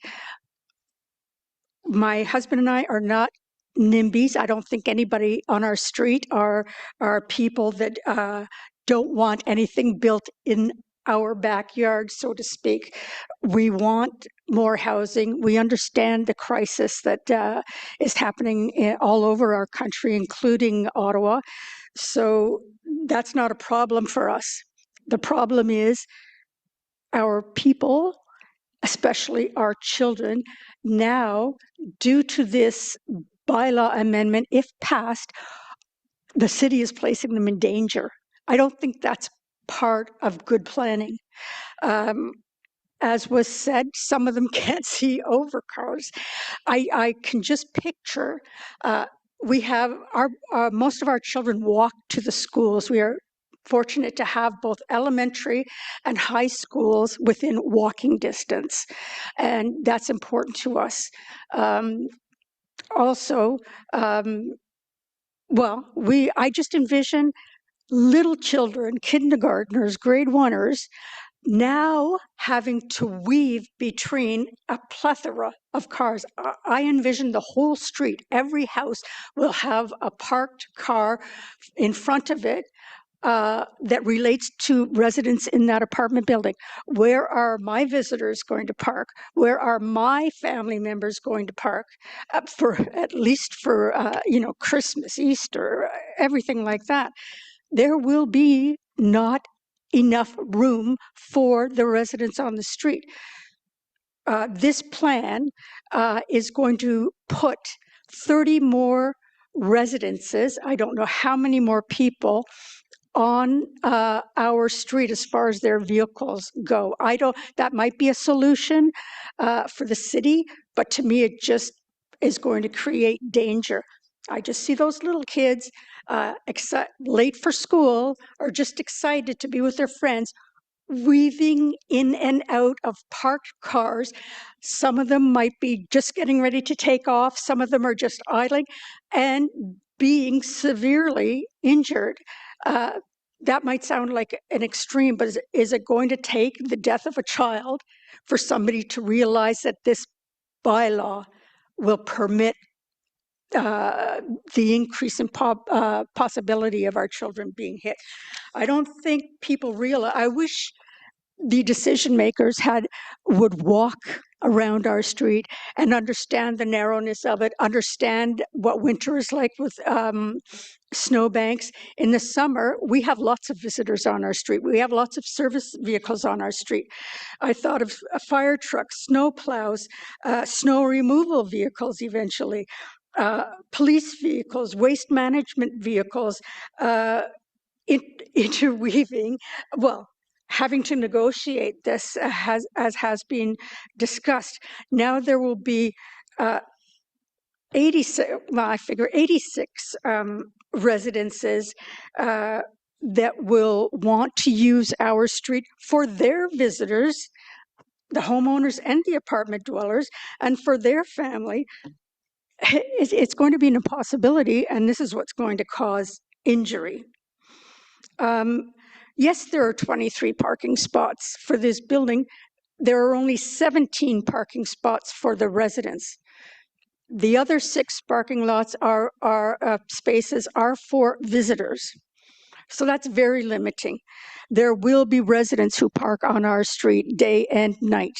My husband and I are not NIMBYs. I don't think anybody on our street are people that don't want anything built in our backyard, so to speak. We want more housing. We understand the crisis that is happening all over our country, including Ottawa. So that's not a problem for us. The problem is our people, especially our children, now, due to this bylaw amendment, if passed, the city is placing them in danger. I don't think that's part of good planning. As was said, some of them can't see over cars. I can just picture, we have most of our children walk to the schools. We are fortunate to have both elementary and high schools within walking distance, and that's important to us. Also, I just envision little children, kindergartners, grade oneers, now having to weave between a plethora of cars. I envision the whole street, every house will have a parked car in front of it that relates to residents in that apartment building. Where are my visitors going to park? Where are my family members going to park? For at least for Christmas, Easter, everything like that. There will be not enough room for the residents on the street. This plan is going to put 30 more residences, I don't know how many more people, on our street as far as their vehicles go. That might be a solution for the city, but to me it just is going to create danger. I just see those little kids late for school or just excited to be with their friends, weaving in and out of parked cars. Some of them might be just getting ready to take off. Some of them are just idling and being severely injured. That might sound like an extreme, but is it going to take the death of a child for somebody to realize that this bylaw will permit the increase in possibility of our children being hit? I don't think people realize. I wish the decision makers would walk around our street and understand the narrowness of it, understand what winter is like with snowbanks. In the summer, we have lots of visitors on our street. We have lots of service vehicles on our street. I thought of fire trucks, snow plows, snow removal vehicles eventually, police vehicles, waste management vehicles, interweaving, having to negotiate this as has been discussed. Now there will be 86 residences that will want to use our street for their visitors, the homeowners and the apartment dwellers, and for their family. It's going to be an impossibility, and this is what's going to cause injury. Yes, there are 23 parking spots for this building. There are only 17 parking spots for the residents. The other 6 parking lots spaces are for visitors. So that's very limiting. There will be residents who park on our street day and night.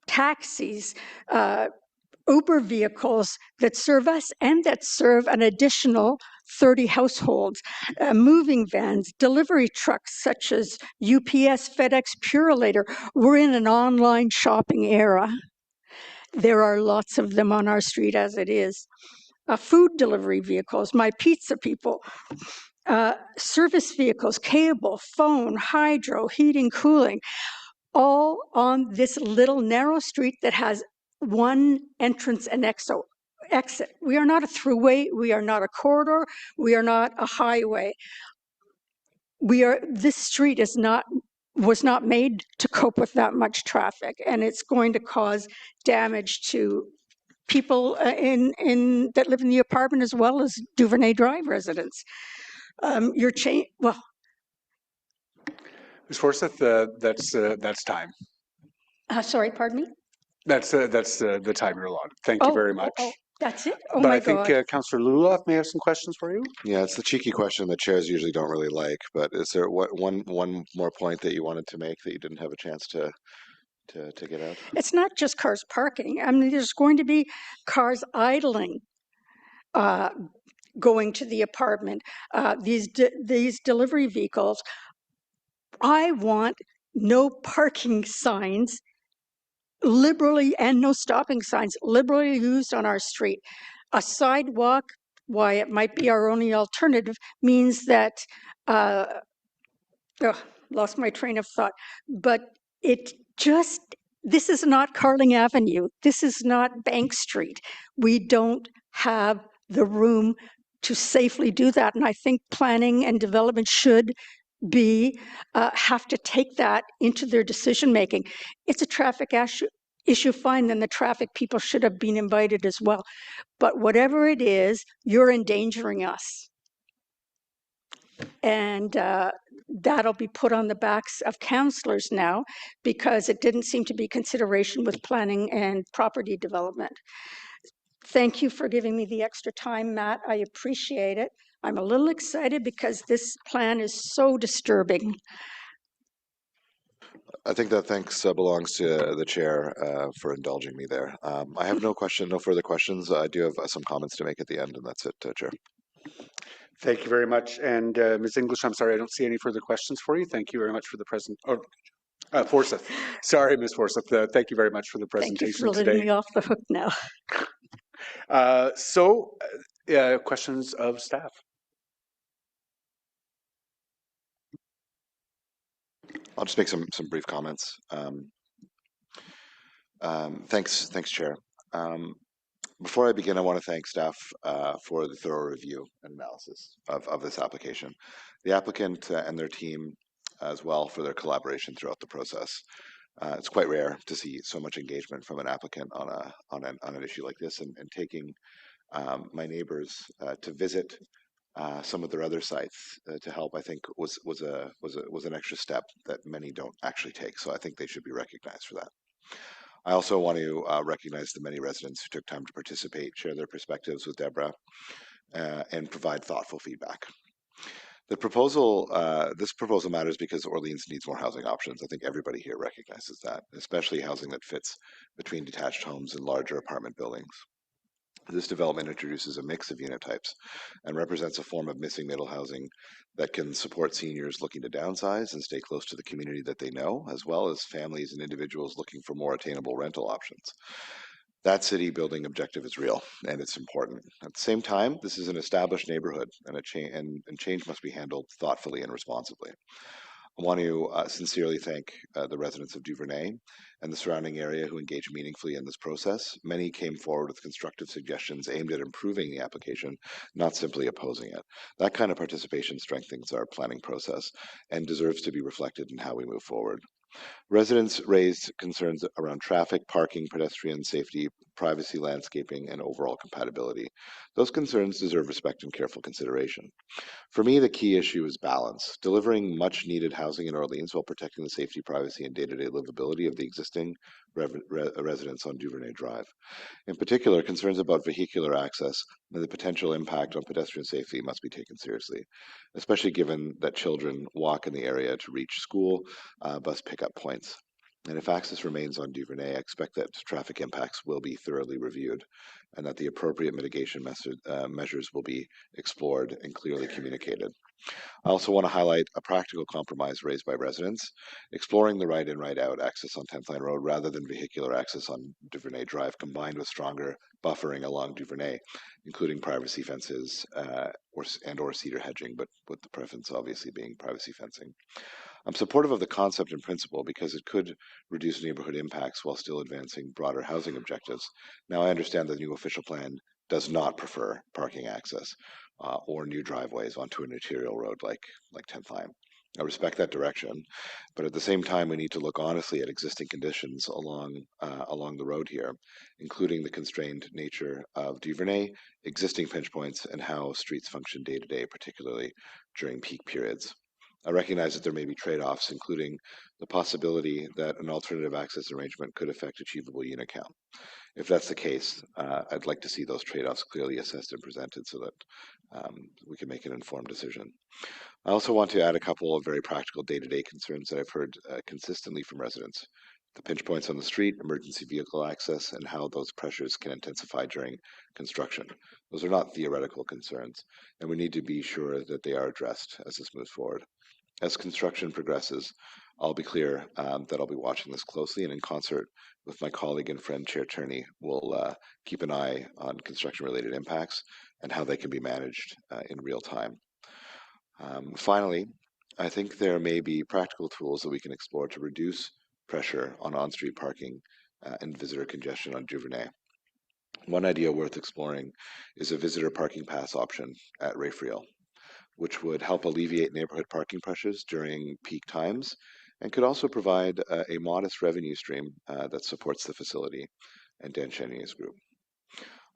Taxis, Uber vehicles that serve us and that serve an additional 30 households, moving vans, delivery trucks such as UPS, FedEx, Purolator. We're in an online shopping era. There are lots of them on our street as it is. Food delivery vehicles, my pizza people, service vehicles, cable, phone, hydro, heating, cooling, all on this little narrow street that has one entrance and exit. We are not a throughway. We are not a corridor. We are not a highway. This street was not made to cope with that much traffic, and it's going to cause damage to people that live in the apartment as well as Duvernay Drive residents. Ms. Forsyth, that's time. Sorry, pardon me? That's the time you're allotted. Thank you very much. That's it? Oh, but my I think God. Councillor Lulov may have some questions for you. Yeah, it's the cheeky question that chairs usually don't really like, but is there one more point that you wanted to make that you didn't have a chance to get out? It's not just cars parking. I mean, there's going to be cars idling, going to the apartment. These delivery vehicles, I want no parking signs liberally and no stopping signs liberally used on our street. A sidewalk, why it might be our only alternative, means that, lost my train of thought, but it just, this is not Carling Avenue. This is not Bank Street. We don't have the room to safely do that. And I think planning and development should have to take that into their decision making. It's a traffic issue, fine, then the traffic people should have been invited as well. But whatever it is, you're endangering us. And that'll be put on the backs of councillors now, because it didn't seem to be consideration with planning and property development. Thank you for giving me the extra time, Matt. I appreciate it. I'm a little excited because this plan is so disturbing. I think that thanks belongs to the chair for indulging me there. I have no further questions. I do have some comments to make at the end, and that's it, Chair. Thank you very much. And Ms. English, I'm sorry, I don't see any further questions for you. Thank you very much for the present. Oh, Forsyth. Sorry, Ms. Forsyth. Thank you very much for the presentation Thank you for today. letting me off the hook now. Questions of staff? I'll just make some brief comments. Thanks, Chair. Before I begin, I want to thank staff for the thorough review and analysis of this application. The applicant and their team as well for their collaboration throughout the process. It's quite rare to see so much engagement from an applicant on an issue like this, and taking my neighbors to visit some of their other sites to help, I think was an extra step that many don't actually take. So I think they should be recognized for that. I also want to recognize the many residents who took time to participate, share their perspectives with Deborah, and provide thoughtful feedback. This proposal matters because Orleans needs more housing options. I think everybody here recognizes that, especially housing that fits between detached homes and larger apartment buildings. This development introduces a mix of unit types and represents a form of missing middle housing that can support seniors looking to downsize and stay close to the community that they know, as well as families and individuals looking for more attainable rental options. That city building objective is real, and it's important. At the same time, this is an established neighborhood, and change must be handled thoughtfully and responsibly. I want to sincerely thank the residents of Duvernay and the surrounding area who engaged meaningfully in this process. Many came forward with constructive suggestions aimed at improving the application, not simply opposing it. That kind of participation strengthens our planning process and deserves to be reflected in how we move forward. Residents raised concerns around traffic, parking, pedestrian safety, privacy, landscaping, and overall compatibility. Those concerns deserve respect and careful consideration. For me, the key issue is balance, delivering much needed housing in Orleans while protecting the safety, privacy, and day-to-day livability of the existing residents on Duvernay Drive. In particular, concerns about vehicular access and the potential impact on pedestrian safety must be taken seriously, especially given that children walk in the area to reach school, bus pickup points. And if access remains on Duvernay, I expect that traffic impacts will be thoroughly reviewed and that the appropriate mitigation measures will be explored and clearly communicated. I also want to highlight a practical compromise raised by residents, exploring the right in, right out access on 10th Line Road rather than vehicular access on Duvernay Drive, combined with stronger buffering along Duvernay, including privacy fences or cedar hedging, but with the preference obviously being privacy fencing. I'm supportive of the concept and principle because it could reduce neighborhood impacts while still advancing broader housing objectives. Now, I understand the new official plan does not prefer parking access or new driveways onto an arterial road like 10th Line. I respect that direction, but at the same time, we need to look honestly at existing conditions along the road here, including the constrained nature of Duvernay, existing pinch points, and how streets function day to day, particularly during peak periods. I recognize that there may be trade-offs, including the possibility that an alternative access arrangement could affect achievable unit count. If that's the case, I'd like to see those trade-offs clearly assessed and presented so that we can make an informed decision. I also want to add a couple of very practical day-to-day concerns that I've heard consistently from residents. The pinch points on the street, emergency vehicle access, and how those pressures can intensify during construction. Those are not theoretical concerns, and we need to be sure that they are addressed as this moves forward. As construction progresses, I'll be clear that I'll be watching this closely, and in concert with my colleague and friend Chair Turney, we'll keep an eye on construction-related impacts and how they can be managed in real time. Finally, I think there may be practical tools that we can explore to reduce pressure on on-street parking and visitor congestion on Duvernay. One idea worth exploring is a visitor parking pass option at Rayfriel, which would help alleviate neighborhood parking pressures during peak times and could also provide a modest revenue stream that supports the facility and Dan Chenier's group.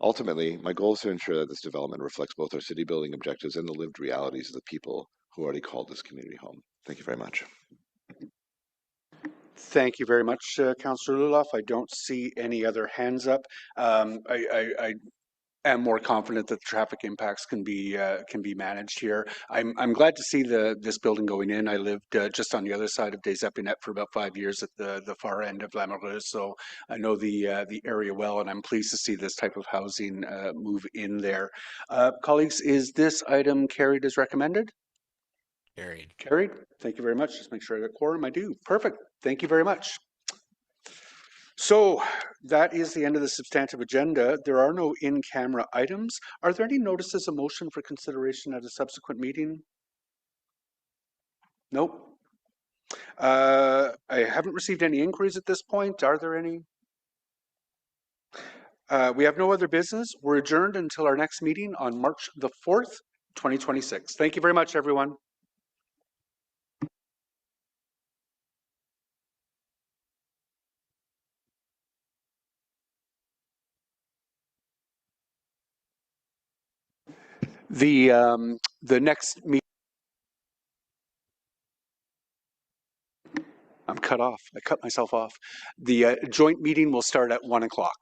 Ultimately, my goal is to ensure that this development reflects both our city building objectives and the lived realities of the people who already called this community home. Thank you very much. Thank you very much, Councillor Luloff. I don't see any other hands up. I am more confident that the traffic impacts can be managed here. I'm glad to see this building going in. I lived just on the other side of Des Epinette for about 5 years at the far end of Lamoureux, so I know the area well, and I'm pleased to see this type of housing move in there. Colleagues, is this item carried as recommended? Carried. Carried. Thank you very much. Just make sure I got quorum. I do. Perfect. Thank you very much. So that is the end of the substantive agenda. There are no in-camera items. Are there any notices of motion for consideration at a subsequent meeting? Nope. I haven't received any inquiries at this point. Are there any? We have no other business. We're adjourned until our next meeting on March the 4th, 2026. Thank you very much, everyone. The next meeting. I'm cut off. I cut myself off. The joint meeting will start at 1 o'clock.